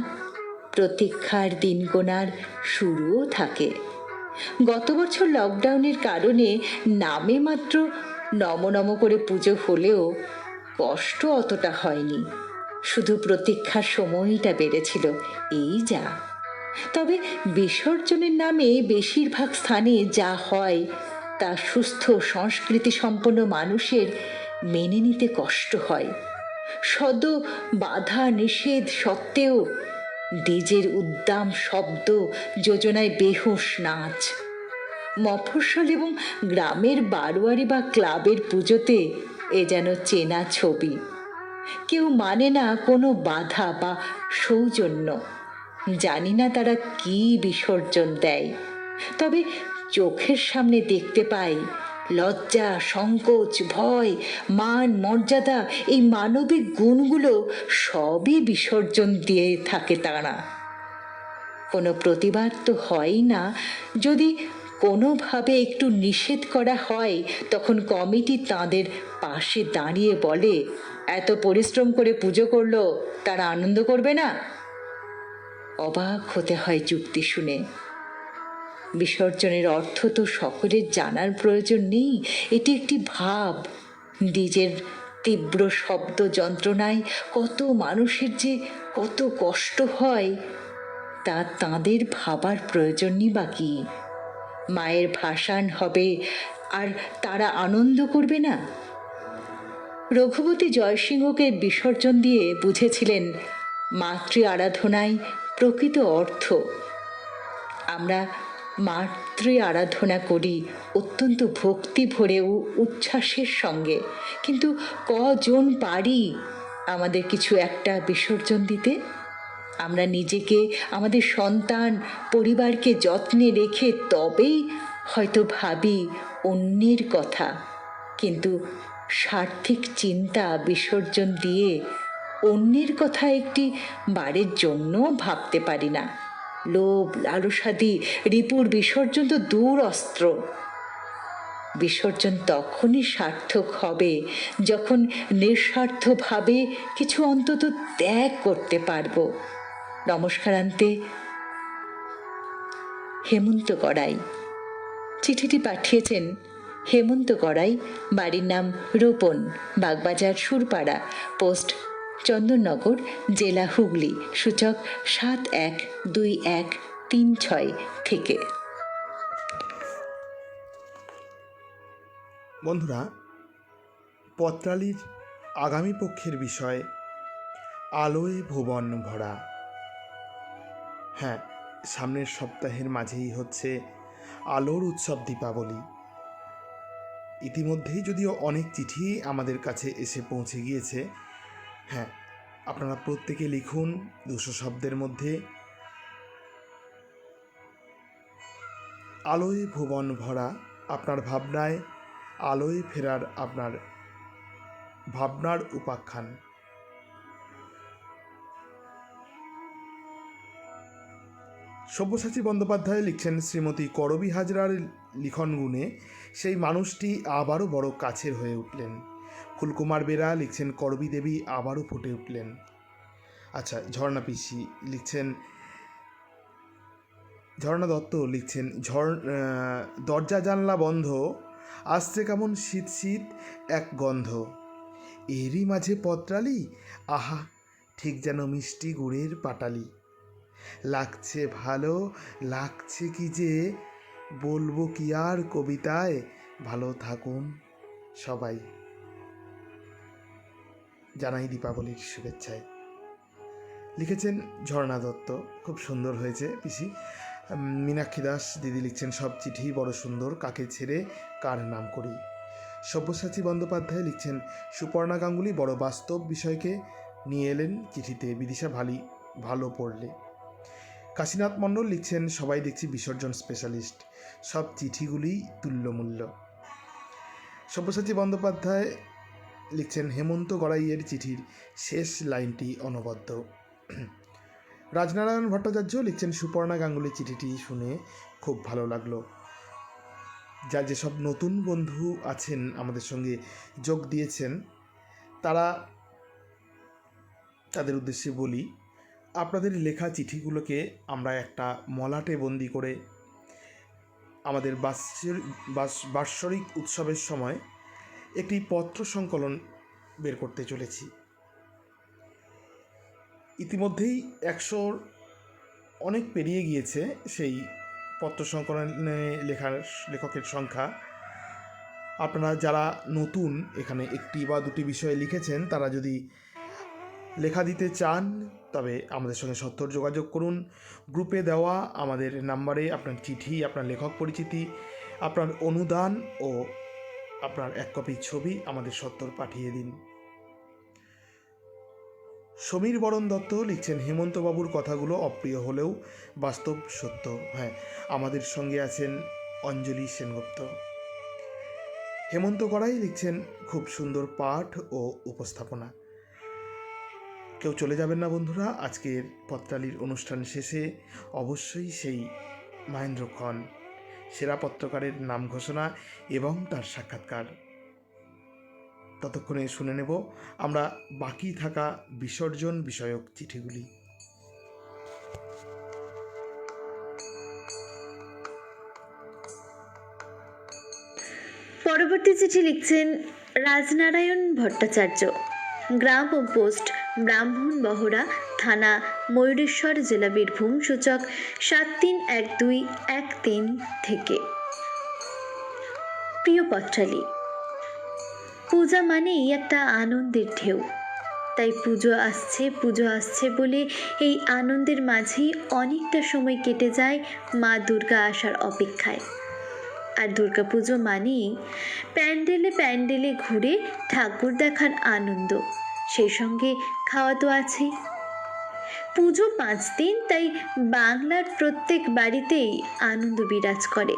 প্রতীক্ষার দিন গোনার শুরুও থাকে। গত বছর লকডাউনের কারণে নামে মাত্র নম করে পুজো হলেও কষ্ট অতটা হয়নি, শুধু প্রতীক্ষার সময়টা বেড়েছিল, এই যা। তবে বিসর্জনের নামে বেশিরভাগ স্থানে যা হয় তা সুস্থ সংস্কৃতি সম্পন্ন মানুষের মেনে নিতে কষ্ট হয়। সদ বাধা নিষেধ সত্ত্বেও ডিজের উদ্দাম শব্দ, যোজনায় বেহুশ নাচ, মফস্বল এবং গ্রামের বারোয়ারি বা ক্লাবের পুজোতে এ যেন চেনা ছবি। কেউ মানে না কোনো বাধা বা সৌজন্য। জানি না তারা কি বিসর্জন দেয়, তবে চোখের সামনে দেখতে পাই লজ্জা, সংকোচ, ভয়, মান, মর্যাদা, এই মানবিক গুণগুলো সবই বিসর্জন দিয়ে থাকে তারা। কোনো প্রতিবাদ তো হয়ই না। যদি কোনোভাবে একটু নিষেধ করা হয়, তখন কমিটি তাদের পাশে দাঁড়িয়ে বলে, এত পরিশ্রম করে পুজো করলো, তারা আনন্দ করবে না? অবাক হতে হয় যুক্তি শুনে। বিসর্জনের অর্থ তো সকলের জানার প্রয়োজন নেই, এটি একটি ভাব। ডিজের তীব্র শব্দ যন্ত্রণায় কত মানুষের যে কত কষ্ট হয় তা তাঁদের ভাবার প্রয়োজনই বা কি? মায়ের ভাসান হবে আর তারা আনন্দ করবে না? রঘুপতি জয়সিংহকে বিসর্জন দিয়ে বুঝেছিলেন মাতৃ আরাধনায় প্রকৃত অর্থ। আমরা মাতৃ আরাধনা করি অত্যন্ত ভক্তি ভরে ও উচ্ছ্বাসের সঙ্গে, কিন্তু কজন পারি আমাদের কিছু একটা বিসর্জন দিতে? আমরা নিজেকে, আমাদের সন্তান, পরিবারকে যত্নে রেখে তবেই হয়তো ভাবি অন্যের কথা, কিন্তু স্বার্থিক চিন্তা বিসর্জন দিয়ে অন্যের কথা একটি বারের জন্য ভাবতে পারি না। লোভ, লালসাদি, রিপুর বিসর্জন তো দূর অস্ত্র। বিসর্জন তখনই সার্থক হবে যখন নিঃস্বার্থভাবে কিছু অন্তত ত্যাগ করতে পারবো। নমস্কারান্তে, হেমন্ত গড়াই। চিঠিটি পাঠিয়েছেন হেমন্ত গড়াই, বাড়ির নাম রোপণ, বাগবাজার, সুরপাড়া, পোস্ট চন্দননগর, জেলা হুগলি, সূচক 712136 থেকে। বন্ধুরা, পত্রালীর আগামী পক্ষের বিষয় আলোয় ভুবন ভরা। হ্যাঁ, সামনের সপ্তাহের মাঝেই হচ্ছে আলোর উৎসব দীপাবলি। ইতিমধ্যেই যদিও অনেক চিঠি আমাদের কাছে এসে পৌঁছে গিয়েছে। হ্যাঁ, আপনারা প্রত্যেকে লিখুন 200 শব্দের মধ্যে আলোয় ভুবন ভরা। আপনার ভাবনায় আলোয় ফেরার আপনার ভাবনার উপাখ্যান। সব্যসাচী বন্দ্যোপাধ্যায় লিখছেন, শ্রীমতী করবী হাজরার লিখন গুণে সেই মানুষটি আবারও বড় কাছের হয়ে উঠলেন। ফুলকুমার বেরা লিখছেন, করবী দেবী আবারও ফুটে উঠলেন। আচ্ছা, ঝর্ণা পিসি লিখছেন, ঝর্ণা দত্ত লিখছেন, দরজা জানলা বন্ধ, আসছে কেমন শীত শীত এক গন্ধ, এরই মাঝে পত্রালি, আহা ঠিক যেন মিষ্টি গুড়ের পাটালি, লাগছে ভালো, লাগছে কি যে বলবো কি আর কবিতায়, ভালো থাকুন সবাই। জানাই দীপাবলির শুভেচ্ছায়। লিখেছেন ঝর্ণা দত্ত, খুব সুন্দর হয়েছে পিসি। মীনাক্ষী দাস দিদি লিখছেন, সব চিঠি বড় সুন্দর, কাকে ছেড়ে কার নাম করি। সব্যসাচী বন্দ্যোপাধ্যায় লিখছেন, সুপর্ণা গাঙ্গুলি বড় বাস্তব বিষয়কে নিয়ে এলেন চিঠিতে, বিদিশা ভালো পড়লে। কাশীনাথ মণ্ডল লিখছেন, সবাই দেখছি বিসর্জন স্পেশালিস্ট, সব চিঠিগুলিই তুল্যমূল্য। সব্যসাচী বন্দ্যোপাধ্যায় লিখছেন, হেমন্ত গড়াইয়ের চিঠির শেষ লাইনটি অনবদ্য। রাজনারায়ণ ভট্টাচার্য লিখছেন, সুপর্ণা গাঙ্গুলির চিঠিটি শুনে খুব ভালো লাগলো। যা যেসব নতুন বন্ধু আছেন আমাদের সঙ্গে যোগ দিয়েছেন, তারা তাদের উদ্দেশ্যে বলি, আপনাদের লেখা চিঠিগুলোকে আমরা একটা মলাটে বন্দি করে আমাদের বাৎসরিক উৎসবের সময় একটি পত্র সংকলন বের করতে চলেছি। ইতিমধ্যেই 100 অনেক পেরিয়ে গিয়েছে সেই পত্র সংকলনে লেখকের সংখ্যা। আপনারা যারা নতুন এখানে একটি বা দুটি বিষয়ে লিখেছেন, তারা যদি লেখা দিতে চান তবে আমাদের সঙ্গে সত্বর যোগাযোগ করুন। গ্রুপে দেওয়া আমাদের নাম্বারে আপনার চিঠি, আপনার লেখক পরিচিতি, আপনার অনুদান ও আপনার 1 কপি ছবি আমাদের সত্বর পাঠিয়ে দিন। সমীর বরণ দত্ত লিখছেন, হেমন্তবাবুর কথাগুলো অপ্রিয় হলেও বাস্তব সত্য। হ্যাঁ, আমাদের সঙ্গে আছেন অঞ্জলি সেনগুপ্ত। হেমন্ত গড়াই লিখছেন, খুব সুন্দর পাঠ ও উপস্থাপনা। কেউ চলে যাবেন না বন্ধুরা, আজকের পত্রালির অনুষ্ঠান শেষে অবশ্যই সেই মহেন্দ্রক্ষণ সেরা পত্রকারের নাম ঘোষণা এবং তার সাক্ষাৎকার। ততক্ষণে শুনে নেব আমরা বাকি থাকা বিসর্জন বিষয়ক চিঠিগুলি। পরবর্তী চিঠি লিখছেন রাজনারায়ণ ভট্টাচার্য, গ্রাম ও পোস্ট ব্রাহ্মণবহরা, থানা ময়ূরেশ্বর, জেলা বীরভূম, সূচক 731213 থেকে। প্রিয় পত্রালি, পূজা মানেই একটা আনন্দের ঢেউ। তাই পুজো আসছে বলে এই আনন্দের মাঝেই অনেকটা সময় কেটে যায় মা দুর্গা আসার অপেক্ষায়। আর দুর্গাপুজো মানেই প্যান্ডেলে ঘুরে ঠাকুর দেখার আনন্দ, সেই সঙ্গে খাওয়া তো আছেই। পুজো 5 দিন, তাই বাংলার প্রত্যেক বাড়িতেই আনন্দ বিরাজ করে।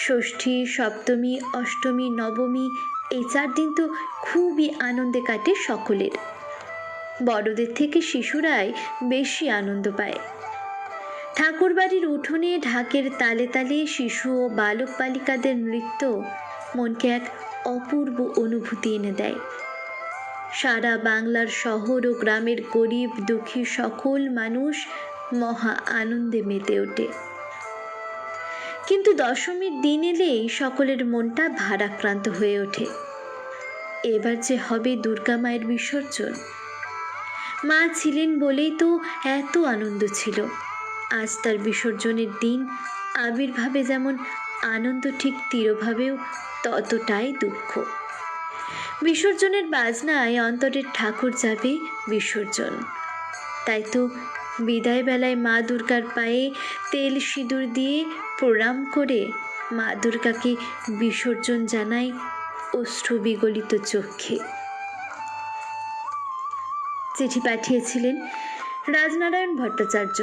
ষষ্ঠী, সপ্তমী, অষ্টমী, নবমী, এই 4 দিন তো খুবই আনন্দে কাটে সকলের। বড়দের থেকে শিশুরাই বেশি আনন্দ পায়। ঠাকুরবাড়ির উঠোনে ঢাকের তালে তালে শিশু ও বালক বালিকাদের নৃত্য মনকে এক অপূর্ব অনুভূতি এনে দেয়। সারা বাংলার শহর ও গ্রামের গরিব দুঃখী সকল মানুষ মহা আনন্দে মেতে ওঠে। কিন্তু দশমীর দিন এলেই সকলের মনটা ভারাক্রান্ত হয়ে ওঠে। এবার যে হবে দুর্গা মায়ের বিসর্জন। মা ছিলেন বলেই তো এত আনন্দ ছিল। আজ তার বিসর্জনের দিন। আবির্ভাবে যেমন আনন্দ, ঠিক তিরোভাবেও ততটাই দুঃখ। বিসর্জনের বাজনায় অন্তরের ঠাকুর যাবে বিসর্জন। তাই তো বিদায় বেলায় মা দুর্গার পায়ে তেল সিঁদুর দিয়ে প্রণাম করে মা দুর্গাকে বিসর্জন জানাই অশ্রু বিগলিত চক্ষে। চিঠি পাঠিয়েছিলেন রাজনারায়ণ ভট্টাচার্য,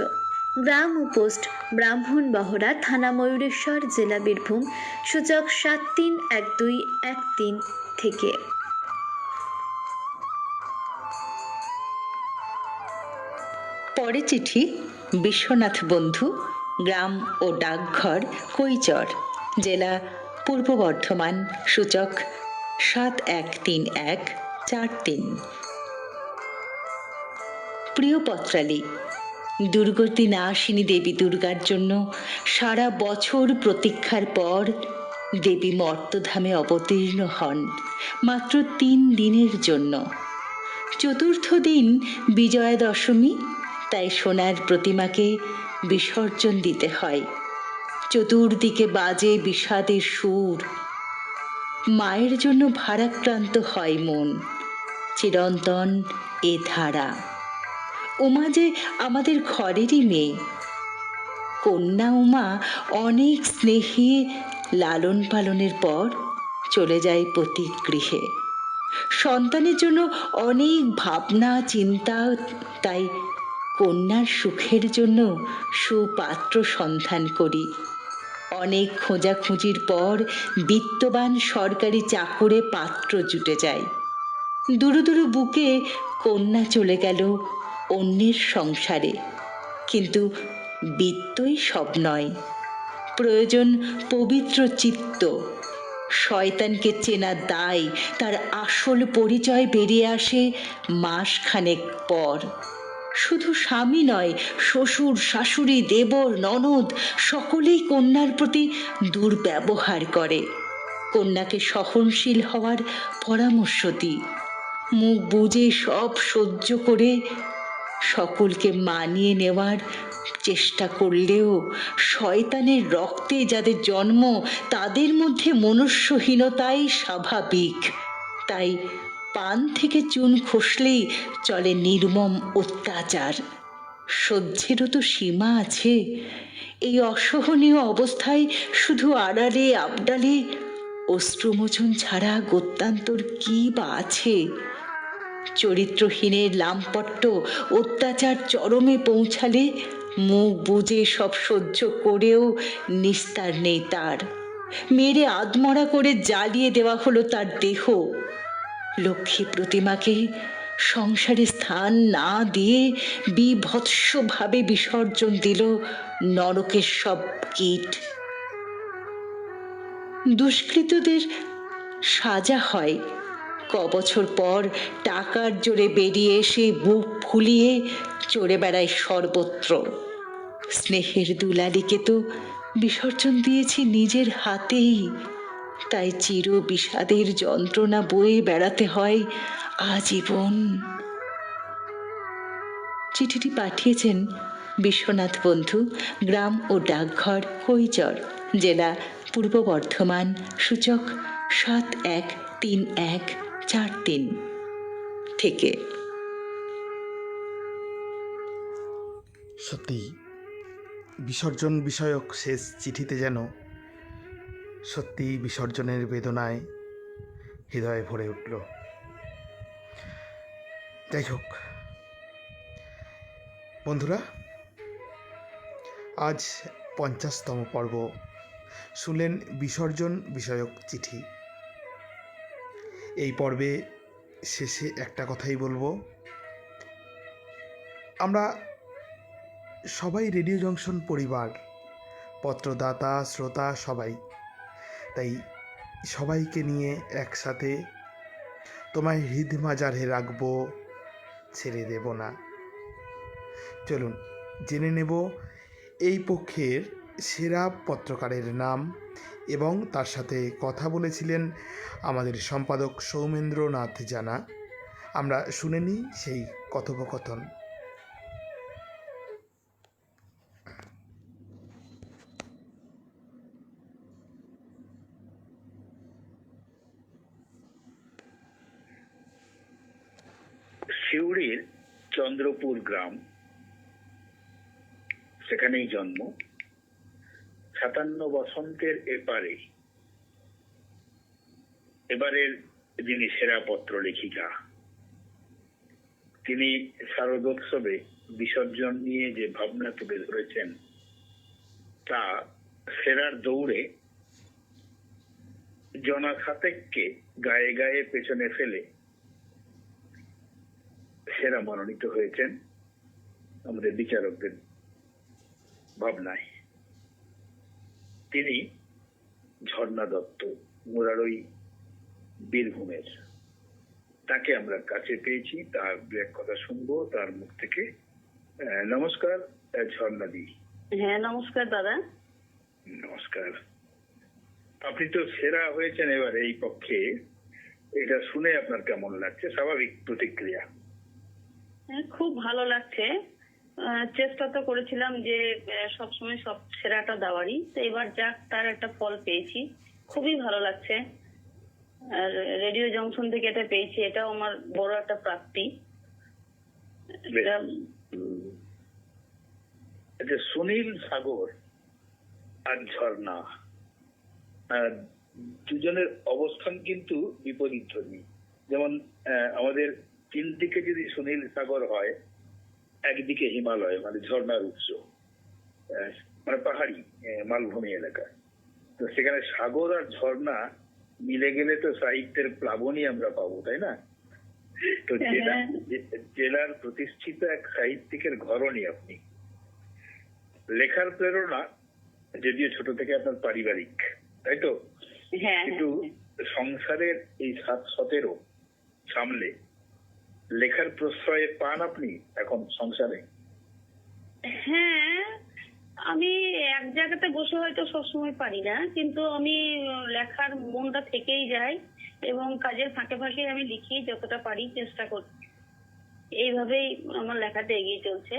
গ্রাম ও পোস্ট ব্রাহ্মণবহরা, থানা ময়ূরেশ্বর, জেলা বীরভূম, সূচক 731213 থেকে। পরে চিঠি বিশ্বনাথ বন্ধু, গ্রাম ও ডাকঘর কৈচর, জেলা পূর্ব বর্ধমান, সূচক 713143। প্রিয় পত্রালি, দুর্গতি নাশিনী দেবী দুর্গার জন্য সারা বছর প্রতীক্ষার পর দেবী মর্তধামে অবতীর্ণ হন মাত্র 3 দিনের জন্য। চতুর্থ দিন বিজয়া দশমী, তাই সোনার প্রতিমাকে বিসর্জন দিতে হয়। চতুর্দিকে বাজে বিষাদের সুর। মায়ের জন্য ভারাক্রান্ত হয় মন। চিরন্তন এ ধারা। উমা যে আমাদের ঘরেরই মেয়ে। কন্যা উমা অনেক স্নেহে লালন পালনের পর চলে যায় পতির গৃহে। সন্তানের জন্য অনেক ভাবনা চিন্তা, তাই কন্যার সুখের জন্য সুপাত্র সন্ধান করি। অনেক খোঁজাখুঁজির পর বিত্তবান সরকারি চাকরে পাত্র জুটে যায়। দুরু দুরু বুকে কন্যা চলে গেল অন্যের সংসারে। কিন্তু বিত্তই সব নয়, প্রয়োজন পবিত্র চিত্ত। শয়তানকে চেনা দায়, তার আসল পরিচয় বেরিয়ে আসে মাসখানেক পর। শুধু স্বামী নয়, শ্বশুর, শাশুড়ি, দেবর, ননদ সকলেই কন্যার প্রতি দুর্ব্যবহার করে। কন্যাকে সহনশীল হওয়ার পরামর্শ দিই, মুখ বুজে সব সহ্য করে সকলকে মানিয়ে নেওয়ার চেষ্টা করলেও শয়তানের রক্তে যাদের জন্ম তাদের মধ্যে মনুষ্যহীনতাই স্বাভাবিক। তাই পান থেকে চুন খসলেই চলে নির্মম অত্যাচার। সহ্যেরও তো সীমা আছে। এই অসহনীয় অবস্থায় শুধু আড়ালে আবডালে অশ্রুমোচন ছাড়া গত্যান্তর কি বা আছে? চরিত্রহীনের লামপট্ট অত্যাচার চরমে পৌঁছালে মুখ বুজে সব সহ্য করেও নিস্তার নেই তার। মেরে আধমরা করে জ্বালিয়ে দেওয়া হলো তার দেহ। লক্ষ্মী প্রতিমাকে সংসারে স্থান না দিয়ে বীভৎসভাবে বিসর্জন দিল নরকের সব কীট। দুষ্কৃতদের সাজা হয় কবছর পর টাকার জোরে বেরিয়ে এসে বুক ফুলিয়ে চড়ে বেড়ায় সর্বত্র। স্নেহের দুলালিকে তো বিসর্জন দিয়েছি নিজের হাতেই, তাই চির বিষাদের যন্ত্রণা বয়ে বেড়াতে হয় আজীবন। চিঠিটি পাঠিয়েছেন বিশ্বনাথ বন্ধু, গ্রাম ও ডাকঘর কৈচর, জেলা পূর্ব বর্ধমান, সূচক 713143 থেকে। সত্যি বিসর্জন বিষয়ক শেষ চিঠিতে যেন সত্যি বিসর্জনের বেদনায় হৃদয়ে ভরে উঠল। যাই হোক বন্ধুরা, আজ 50তম পর্ব শুনলেন বিসর্জন বিষয়ক চিঠি। এই পর্বে শেষে একটা কথাই বলবো, আমরা সবাই রেডিও জংশন পরিবার, পত্রদাতা, শ্রোতা সবাই, তাই সবাইকে নিয়ে একসাথে তোমায় হৃদ মাজারে রাখবো, ছেড়ে দেব না। চলুন জেনে নেব এই পক্ষের সেরা পত্রকারের নাম, এবং তার সাথে কথা বলেছিলেন আমাদের সম্পাদক সৌমেন্দ্রনাথ জানা। আমরা শুনে নিই সেই কথোপকথন। সিউড়ির চন্দ্রপুর গ্রাম, সেখানেই জন্ম। 57 বসন্তের এপারে এবারের যিনি সেরা পত্র লেখিকা, তিনি শারদোৎসবে বিসর্জন নিয়ে যে ভাবনা তুলে ধরেছেন তা সেরার দৌড়ে জনা খাতেককে গায়ে গায়ে পেছনে ফেলে সেরা মনোনীত হয়েছেন আমাদের বিচারকদের ভাবনায়। তিনি ঝর্ণা দত্ত, মুরারই, বীরভূমের। তাকে আমরা কাছে পেয়েছি, তার দু এক কথা শুনবো তার মুখ থেকে। নমস্কার ঝর্ণা দি। হ্যাঁ নমস্কার দাদা। নমস্কার। আপনি তো সেরা হয়েছেন এবার এই পক্ষে, এটা শুনে আপনার কেমন লাগছে? স্বাভাবিক প্রতিক্রিয়া। হ্যাঁ, খুব ভালো লাগছে। চেষ্টা তো করেছিলাম যে সবসময় সব সেরাটা দেওয়ারই, তো এবার যাক তার একটা ফল পেয়েছি, খুবই ভালো লাগছে। আর রেডিও জংশন থেকে এটা পেয়েছি, এটাও আমার বড় একটা প্রাপ্তি। সুনীল সাগর আর ঝর্ণা দুজনের অবস্থান কিন্তু বিপরীত ধর্মী। যেমন আমাদের তিন দিকে যদি সুনীল সাগর হয়, একদিকে হিমালয় মানে ঝর্ণার উৎস, মানে পাহাড়ি মালভূমি এলাকা, তো সেখানে সাগর আর ঝর্ণা মিলে গেলে তো সাহিত্যের প্লাবনই আমরা পাবো, তাই না? তো জেলার প্রতিষ্ঠিত এক সাহিত্যিকের ঘরণী আপনি। লেখার প্রেরণা যদিও ছোট থেকে আপনার পারিবারিক, তাই তো? হ্যাঁ কিন্তু সংসারের এই 7-17 সামলে লেখার প্রশ্রয় পান আপনি এখন সংসারে? হ্যাঁ, আমি এক জায়গাতে বসে হয়তো সবসময় পারি না, কিন্তু আমি লেখার মনটা থেকেই যায় এবং কাজের ফাঁকে ফাঁকে আমি লিখি, যতটা পারি চেষ্টা করি। এইভাবেই আমার লেখাটা এগিয়ে চলছে।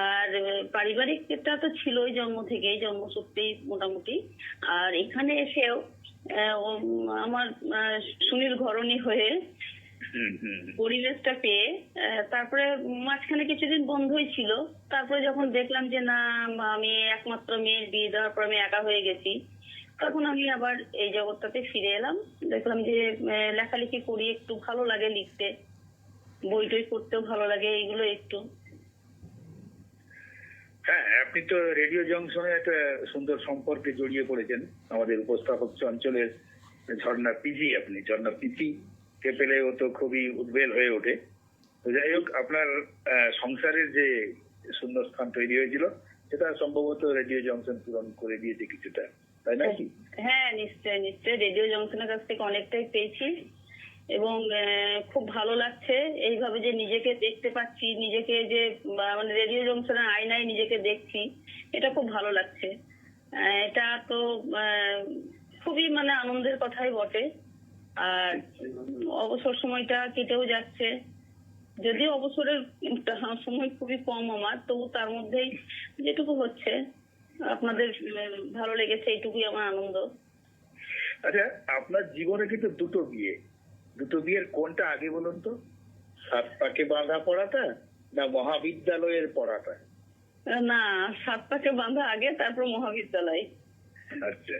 আর পারিবারিকটা তো ছিলই জন্ম থেকেই, জন্মসূত্রেই মোটামুটি। আর এখানে এসেও আমার সুনীল ঘরণী হয়ে পরিবেশটা পেয়ে তারপরে মাঝখানে কিছুদিন বন্ধই ছিল। তারপরে যখন দেখলাম যে না, আমি একমাত্র মেয়ের বিয়ে দেওয়ার পর আমি একা হয়ে গেছি, তখন আমি আবার এই জগৎটাতে ফিরে এলাম। দেখলাম যে লেখালেখি করি, একটু ভালো লাগে লিখতে, বই টই পড়তেও ভালো লাগে, এইগুলো একটু। হ্যাঁ, আপনি তো রেডিও জংশনে একটা সুন্দর সম্পর্কে জড়িয়ে পড়েছেন আমাদের উপস্থাপক অঞ্চলের ঝর্ণা পিজি। আপনি ঝর্ণা পিজি কে পেলে ও তো খুবই উদ্বেল হয়ে ওঠে। তো যাই হোক, আপনার সংসারের যে শূন্যস্থান তৈরি হয়েছিল সেটা সম্ভবত রেডিও জংশন পূরণ করে দিয়েছে কিছুটা, তাই নাকি? হ্যাঁ, নিশ্চয়ই নিশ্চয়ই রেডিও জংশনের কাছ থেকে অনেকটাই পেয়েছি এবং খুব ভালো লাগছে এইভাবে যে নিজেকে দেখতে পাচ্ছি, নিজেকে যে মানে রেডিও জংশনের আয়নায় নিজেকে দেখছি, এটা খুব ভালো লাগছে। এটা তো খুবই মানে আনন্দের কথাই বটে। আর অবসর সময়টা কেটেও যাচ্ছে, যদিও অবসরের সময় খুবই কম আমার, তবু তার মধ্যেই যেটুকু হচ্ছে আপনাদের ভালো লেগেছে, এইটুকুই আমার আনন্দ। আচ্ছা, আপনার জীবনে কিন্তু দুটো বিয়ের কোনটা আগে বলুন তো? 7 পাকে বাঁধা পড়াটা না মহাবিদ্যালয়ের পড়াটা? না, 7 পাকে বাঁধা আগে, তারপর মহাবিদ্যালয়। আচ্ছা,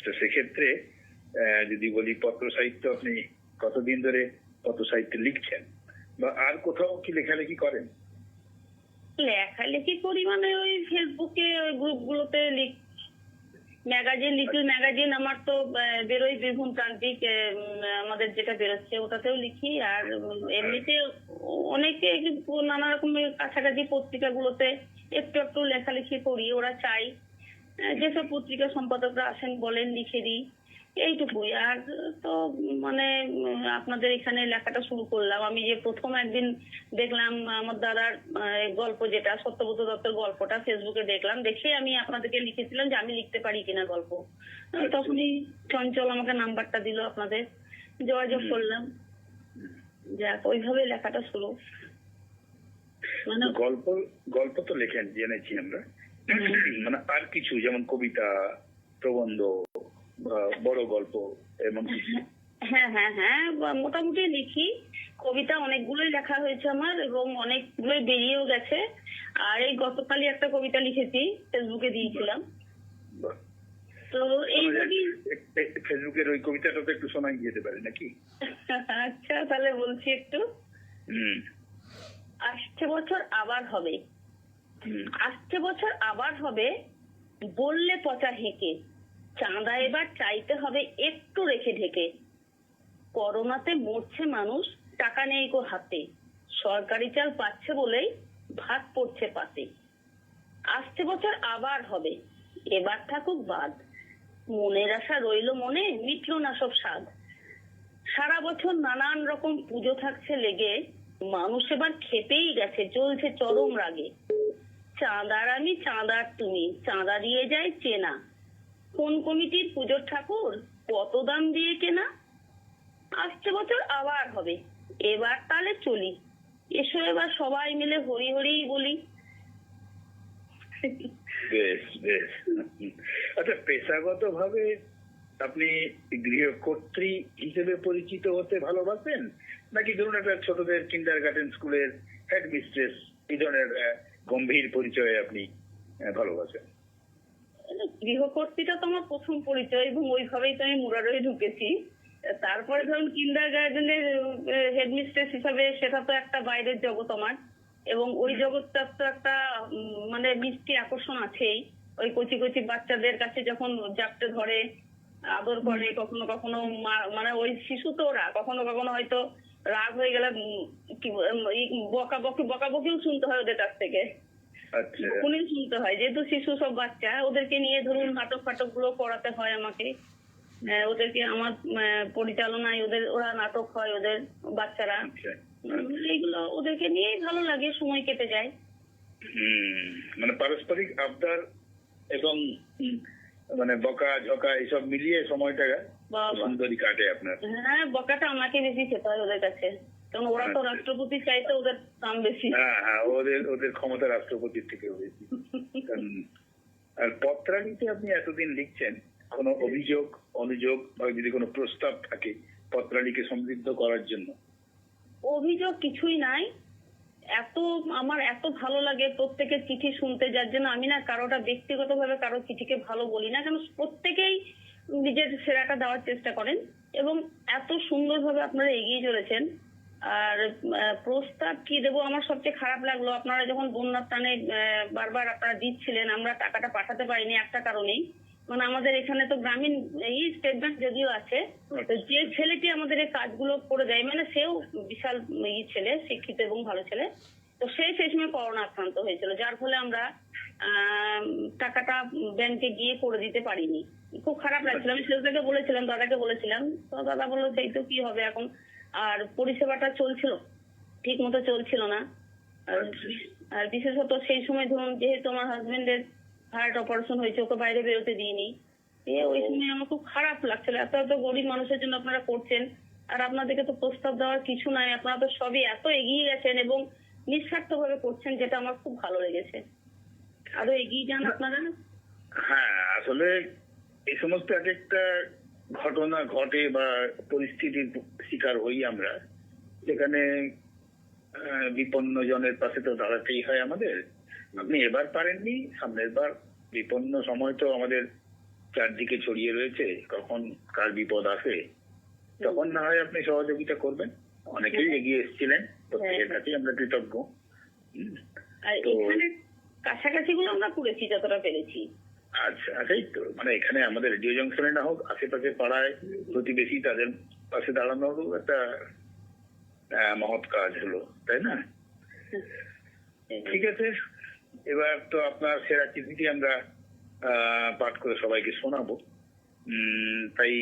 তো সেক্ষেত্রে যদি বলি পত্র সাহিত্য, আপনি কতদিন ধরে পত্র সাহিত্য লিখছেন বা আর কোথাও কি লেখালেখি করেন? লেখালেখি করি মানে ওই ফেসবুকে ওই গ্রুপগুলোতে ম্যাগাজিন, লিটল ম্যাগাজিন আমার তো বেরোয়, বীরভূম প্রান্তিক আমাদের যেটা বেরোচ্ছে ওটাতেও লিখি। আর এমনিতে অনেকে নানা রকমের কাছাকাছি পত্রিকাগুলোতে একটু একটু লেখালেখি করি, ওরা চাই। যেসব পত্রিকা সম্পাদকরা আসেন বলেন, লিখে দিই, এইটুকুই। আর তো মানে আপনাদের এখানে লেখাটা শুরু করলাম। আমি যে প্রথম একদিন দেখলাম আমার দাদার গল্প, যেটা সত্যব্রত দত্তের গল্পটা ফেসবুকে দেখলাম, দেখে আমি আপনাদেরকে লিখেছিলাম যে আমি লিখতে পারি কিনা গল্প। তখনই চঞ্চল আমাকে নাম্বারটা দিল, আপনাদের যোগাযোগ করলাম, যাক ওইভাবে লেখাটা শুরু। মানে গল্প তো লেখেন জেনেছি আমরা, মানে আর কিছু যেমন কবিতা, প্রবন্ধ, বড় গল্প এমন কিছু? হ্যাঁ হ্যাঁ হ্যাঁ, মোটামুটি লিখি। কবিতা অনেকগুলোই লেখা হয়েছে আমার এবং অনেকগুলোই বেরিয়েও গেছে। আর এই গতকালই একটা কবিতা লিখেছি, ফেসবুকে দিয়েছিলাম। তো এইভাবেই। ফেসবুকের ওই কবিতাটা তো একটু শোনাই যেতে পারে নাকি? আচ্ছা, তাহলে বলছি একটু। আসছে বছর আবার হবে, আসছে বছর আবার হবে, বললে পচা হেঁকে, চাঁদা এবার চাইতে হবে একটু রেখে ঢেকে। করোনাতে মরছে মানুষ, টাকা নেই গো হাতে, সরকারি চাল পাচ্ছে বলেই ভাত পড়ছে পাতে। আসছে বছর আবার হবে, এবার থাকুক বাদ, মনের আশা রইল মনে, মিটলো না সব স্বাদ। সারা বছর নানান রকম পুজো থাকছে লেগে, মানুষ এবার খেপেই গেছে, চলছে চরম রাগে। চাঁদার আমি চাঁদার তুমি, চাঁদা দিয়ে যায় চেনা, কোন কমিটির পুজোর ঠাকুর কত দাম দিয়ে কেনা। আসছে বছর আবার হবে, এবার তাহলে চলি, এসো এবার সবাই মিলে হরি হরি বলি। বেশ বেশ। আচ্ছা, পেশাগত ভাবে আপনি গৃহকর্ত্রী হিসেবে পরিচিত হতে ভালোবাসেন, নাকি ধরুন একটা ছোটদের কিন্ডারগার্টেন স্কুলের হেড মিস্ট্রেস, এই ধরনের গম্ভীর পরিচয়ে আপনি ভালোবাসেন? গৃহকর্ত্রীটা তো আমার প্রথম পরিচয় এবং ওইভাবেই তো আমি মুরারই ঢুকেছি। তারপরে ধরুন কিন্ডারগার্টেনের হেডমিস্ট্রেস হিসাবে, সেটা তো একটা বাইরের জগৎ আমার, এবং ওই জগৎটার তো একটা মানে মিষ্টি আকর্ষণ আছেই। ওই কচি কচি বাচ্চাদের কাছে যখন জাপটে ধরে আদর করে, কখনো কখনো মানে ওই শিশু তো ওরা, কখনো কখনো হয়তো রাগ হয়ে গেলে বকাবকিও শুনতে হয় ওদের কাছ থেকে। আচ্ছা তখনই শুনতে হয়, যেহেতু শিশু সব বাচ্চা, ওদেরকে নিয়ে ধরুন নাটক ফাটক গুলো পড়াতে হয় আমাকে। ওদেরকে আমার পরিচালনায় ওরা নাটক হয়, ওদের বাচ্চারা। আচ্ছা এইগুলো ওদেরকে নিয়েই ভালো লাগে, সময় কেটে যায়। মানে পারস্পরিক আবদার এবং মানে বকা ঝকা এইসব মিলিয়ে সময়টা বাবা। সুন্দরী কাটে আপনার। হ্যাঁ, বকাটা আমাকে বেশি খেতে হয় ওদের কাছে, কারণ ওরা তো আচ্ছা। রাষ্ট্রপতি চাইতে ওদের দাম বেশি। হ্যাঁ হ্যাঁ, ওদের ক্ষমতা রাষ্ট্রপতির থেকেও বেশি। আর পত্রালিতে আপনি এতদিন লিখছেন, কোনো অভিযোগ অনুযোগ বা যদি কোনো প্রস্তাব থাকে পত্রালিকে সমৃদ্ধ করার জন্য? অভিযোগ কিছুই নাই। আমার এত ভালো লাগে প্রত্যেকের চিঠি শুনতে, যার জন্য আমি না কারোটা ব্যক্তিগতভাবে কারো চিঠিকে ভালো বলি না, কারণ প্রত্যেকেই নিজের সেরাটা দেওয়ার চেষ্টা করেন এবং এত সুন্দরভাবে আপনারা এগিয়ে চলেছেন। আর প্রস্তাব কি দেবো, আমার সবচেয়ে খারাপ লাগলো আপনারা যখন বন্যার টানে বারবার আপনারা দিচ্ছিলেন, আমরা টাকাটা পাঠাতে পারিনি একটা কারণেই, মানে আমাদের এখানে তো গ্রামীণ এই স্টেট ব্যাংক যদিও আছে, তো যে ছেলেটি আমাদের এই কাজগুলো করে দেয়, মানে সেও বিশাল ছেলে, শিক্ষিত এবং ভালো ছেলে, তো সেই সময় করোনা আক্রান্ত হয়েছিল, যার ফলে আমরা টাকাটা ব্যাংকে গিয়ে করে দিতে পারিনি। খুব খারাপ লাগছিল। আমি সেটাকে বলেছিলাম, দাদাকে বলেছিলাম, তো দাদা বললো সেই তো কি হবে এখন। আর পরিষেবাটা চলছিল ঠিক মতো চলছিল না। আর বিশেষত সেই সময় ধরুন যেহেতু আমার হাজবেন্ডের হার্ট অপারেশন হয়েছে, ওকে বাইরে বেরোতে দিইনি, ওই সময় আমার খুব খারাপ লাগছিল। এত এত গরিব মানুষের জন্য আপনারা করছেন, আর আপনাদেরকে তো প্রস্তাব দেওয়ার কিছু নাই, আপনারা তো সবই এত এগিয়ে গেছেন এবং নিঃস্বার্থ ভাবে করছেন, যেটা আমার খুব ভালো লেগেছে। আরো এগিয়ে যান আপনারা। হ্যাঁ, আসলে এই সমস্ত এক একটা ঘটনা ঘটে বা পরিস্থিতির শিকার হই আমরা, যেখানে বিপন্ন জনের পাশে তো দাঁড়াতেই হয় আমাদের। আপনি এবার পারেননি, সামনের বার বিপন্ন সময় তো আমাদের চারদিকে ছড়িয়ে রয়েছে, কখন কার বিপদ আসে তখন না হয় আপনি সহযোগিতা করবেন। অনেকেই এগিয়ে এসেছিলেন, প্রত্যেকের কাছেই আমরা কৃতজ্ঞ। আর এখানে কাছাকাছি গুলো আমরা করেছি যতটা পেরেছি। আচ্ছা, এই তো মানে এখানে আমাদের রেডিও জংশনে না হোক, আশেপাশে পাড়ায় প্রতিবেশী তাদের পাশে দাঁড়ানো হোক, একটা মহৎ কাজ হলো, তাই না? ঠিক আছে, এবার তো আপনার সেরা চিঠিটি আমরা পাঠ করে সবাইকে শোনাবো। তাই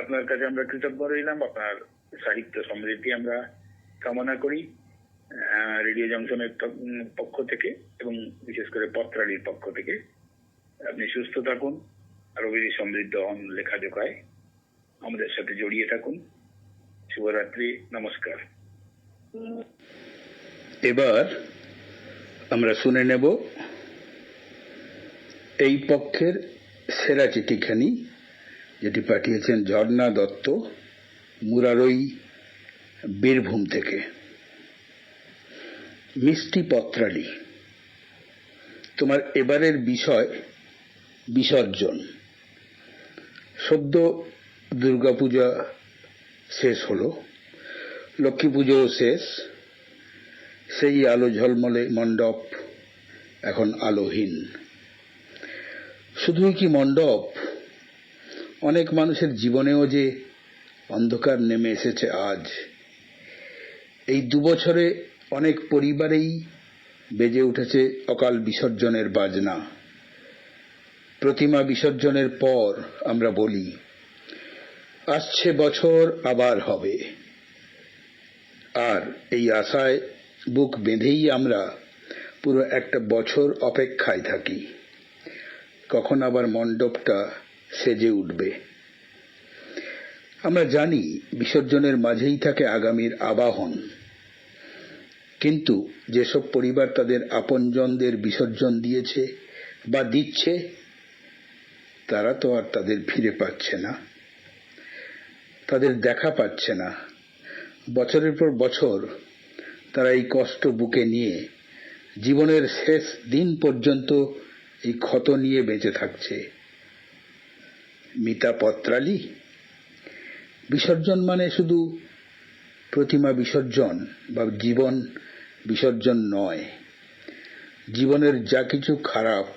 আপনার কাছে আমরা কৃতজ্ঞ রইলাম। আপনার সাহিত্য সমৃদ্ধি আমরা কামনা করি রেডিও জংশনের পক্ষ থেকে এবং বিশেষ করে পত্রালির পক্ষ থেকে। আপনি সুস্থ থাকুন, আরো বেশি সমৃদ্ধ হন লেখাজোকায়, আমাদের সাথে জড়িয়ে থাকুন। শুভরাত্রি, নমস্কার। এবার আমরা শুনে নেব এই পক্ষের সেরা চিঠিখানি, যেটি পাঠিয়েছেন ঝর্ণা দত্ত, মুরারই, বীরভূম থেকে। মিষ্টি পত্রালি, তোমার এবারের বিষয় বিসর্জন। সদ্য দুর্গাপূজা শেষ হলো, লক্ষ্মী পুজোও শেষ। সেই আলো ঝলমলে মণ্ডপ এখন আলোহীন। শুধুই কি মণ্ডপ, অনেক মানুষের জীবনেও যে অন্ধকার নেমে এসেছে আজ। এই 2 বছরে অনেক পরিবারেই বেজে উঠেছে অকাল বিসর্জনের বাজনা। প্রতিমা বিসর্জনের পর আমরা বলি, আসছে বছর আবার হবে, আর এই আশায় বুক বেঁধেই আমরা পুরো একটা বছর অপেক্ষায় থাকি, কখন আবার মণ্ডপটা সেজে উঠবে। আমরা জানি বিসর্জনের মাঝেই থাকে আগামীর আবাহন, কিন্তু যেসব পরিবার তাদের আপনজনদের বিসর্জন দিয়েছে বা দিচ্ছে, তারা তো আর তাদের ফিরে পাচ্ছে না, তাদের দেখা পাচ্ছে না। বছরের পর বছর তারা এই কষ্ট বুকে নিয়ে জীবনের শেষ দিন পর্যন্ত এই ক্ষত নিয়ে বেঁচে থাকছে। মিতা পত্রালি, বিসর্জন মানে শুধু প্রতিমা বিসর্জন বা জীবন বিসর্জন নয়। জীবনের যা কিছু খারাপ,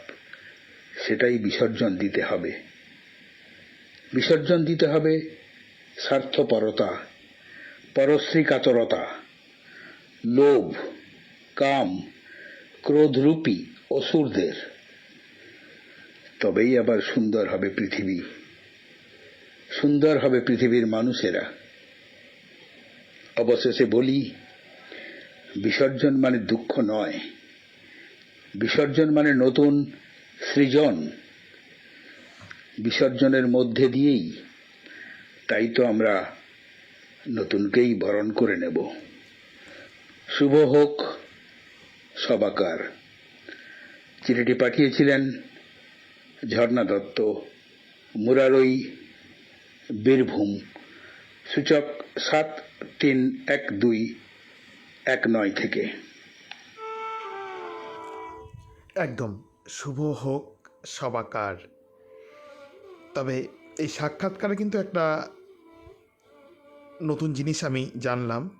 সেটাই বিসর্জন দিতে হবে। বিসর্জন দিতে হবে স্বার্থপরতা, পরশ্রীকাতরতা, লোভ, কাম, ক্রোধরূপী অসুরদের, তবেই আবার সুন্দর হবে পৃথিবী, সুন্দর হবে পৃথিবীর মানুষেরা। অবশেষে বলি, বিসর্জন মানে দুঃখ নয়, বিসর্জন মানে নতুন সৃজন। বিসর্জনের মধ্যে দিয়েই তাই তো আমরা নতুনকেই বরণ করে নেব। শুভ হোক সবাকার। চিঠিটি পাঠিয়েছিলেন ঝর্ণা দত্ত, মুরারই, বীরভূম। সূচক 731219 থেকে। একদম শুভ হোক সবাকার। তবে এই সাক্ষাৎকারে কিন্তু একটা নতুন জিনিস আমি জানলাম।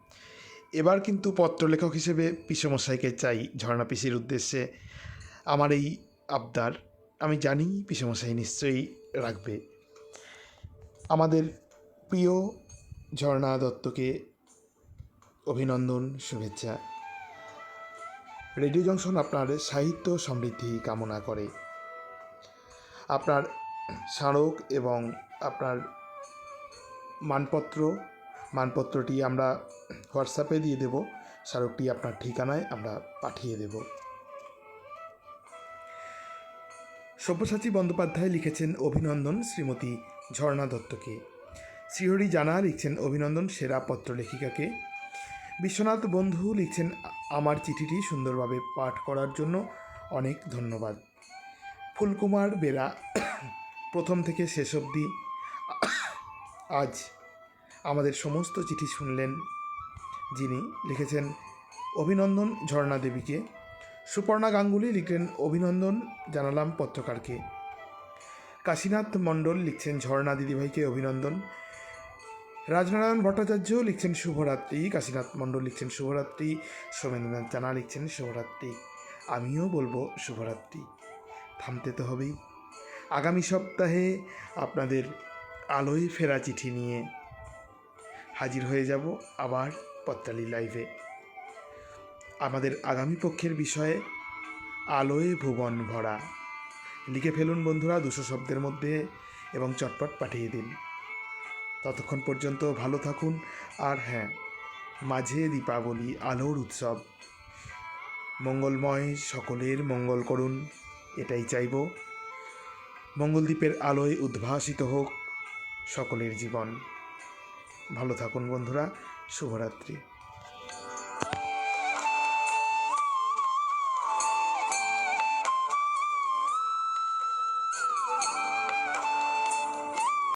এবার কিন্তু পত্রলেখক হিসেবে পিসেমশাইকে চাই ঝর্ণা পিসির উদ্দেশ্যে। আমার এই আবদার আমি জানি পিসেমশাই নিশ্চয়ই রাখবে। আমাদের প্রিয় ঝর্ণা দত্তকে অভিনন্দন, শুভেচ্ছা। রেডিও জংশন আপনার সাহিত্য সমৃদ্ধি কামনা করে। আপনার স্মারক এবং আপনার মানপত্রটি আমরা হোয়াটসঅ্যাপে দিয়ে দেব। স্মারকটি আপনার ঠিকানায় আমরা পাঠিয়ে দেব। সব্যসাচী বন্দ্যোপাধ্যায় লিখেছেন অভিনন্দন শ্রীমতী ঝর্ণা দত্তকে। শ্রীহরি জানা লিখছেন অভিনন্দন সেরা পত্রলেখিকাকে। বিশ্বনাথ বন্ধু লিখছেন আমার চিঠিটি সুন্দরভাবে পাঠ করার জন্য অনেক ধন্যবাদ। ফুলকুমার বেরা প্রথম থেকে শেষ অবধি আজ আমাদের সমস্ত চিঠি শুনলেন, যিনি লিখেছেন অভিনন্দন ঝর্ণা দেবীকে। সুপর্ণা গাঙ্গুলি লিখলেন অভিনন্দন জানালাম পত্রকারকে। কাশীনাথ মণ্ডল লিখছেন ঝর্ণা দিদিভাইকে অভিনন্দন। রাজনারায়ণ ভট্টাচার্য লিখছেন শুভরাত্রি। কাশীনাথ মণ্ডল লিখছেন শুভরাত্রি। সোমেন্দ্রনাথ জানা লিখছেন শুভরাত্রি। আমিও বলবো শুভরাত্রি। থামতে তো হবেই। আগামী সপ্তাহে আপনাদের আলোয় ফেরা চিঠি নিয়ে হাজির হয়ে যাব আবার পত্রালি লাইভে। আমাদের আগামী পক্ষের বিষয়ে আলোয় ভুবন ভরা। লিখে ফেলুন বন্ধুরা 200 শব্দের মধ্যে এবং চটপট পাঠিয়ে দিন। ততক্ষণ পর্যন্ত ভালো থাকুন। আর হ্যাঁ, মাঝে দীপাবলি, আলোর উৎসব। মঙ্গলময় সকলের মঙ্গল করুন, এটাই চাইব। মঙ্গলদ্বীপের আলোয় উদ্ভাসিত হোক সকলের জীবন। ভালো থাকুন বন্ধুরা, শুভরাত্রি।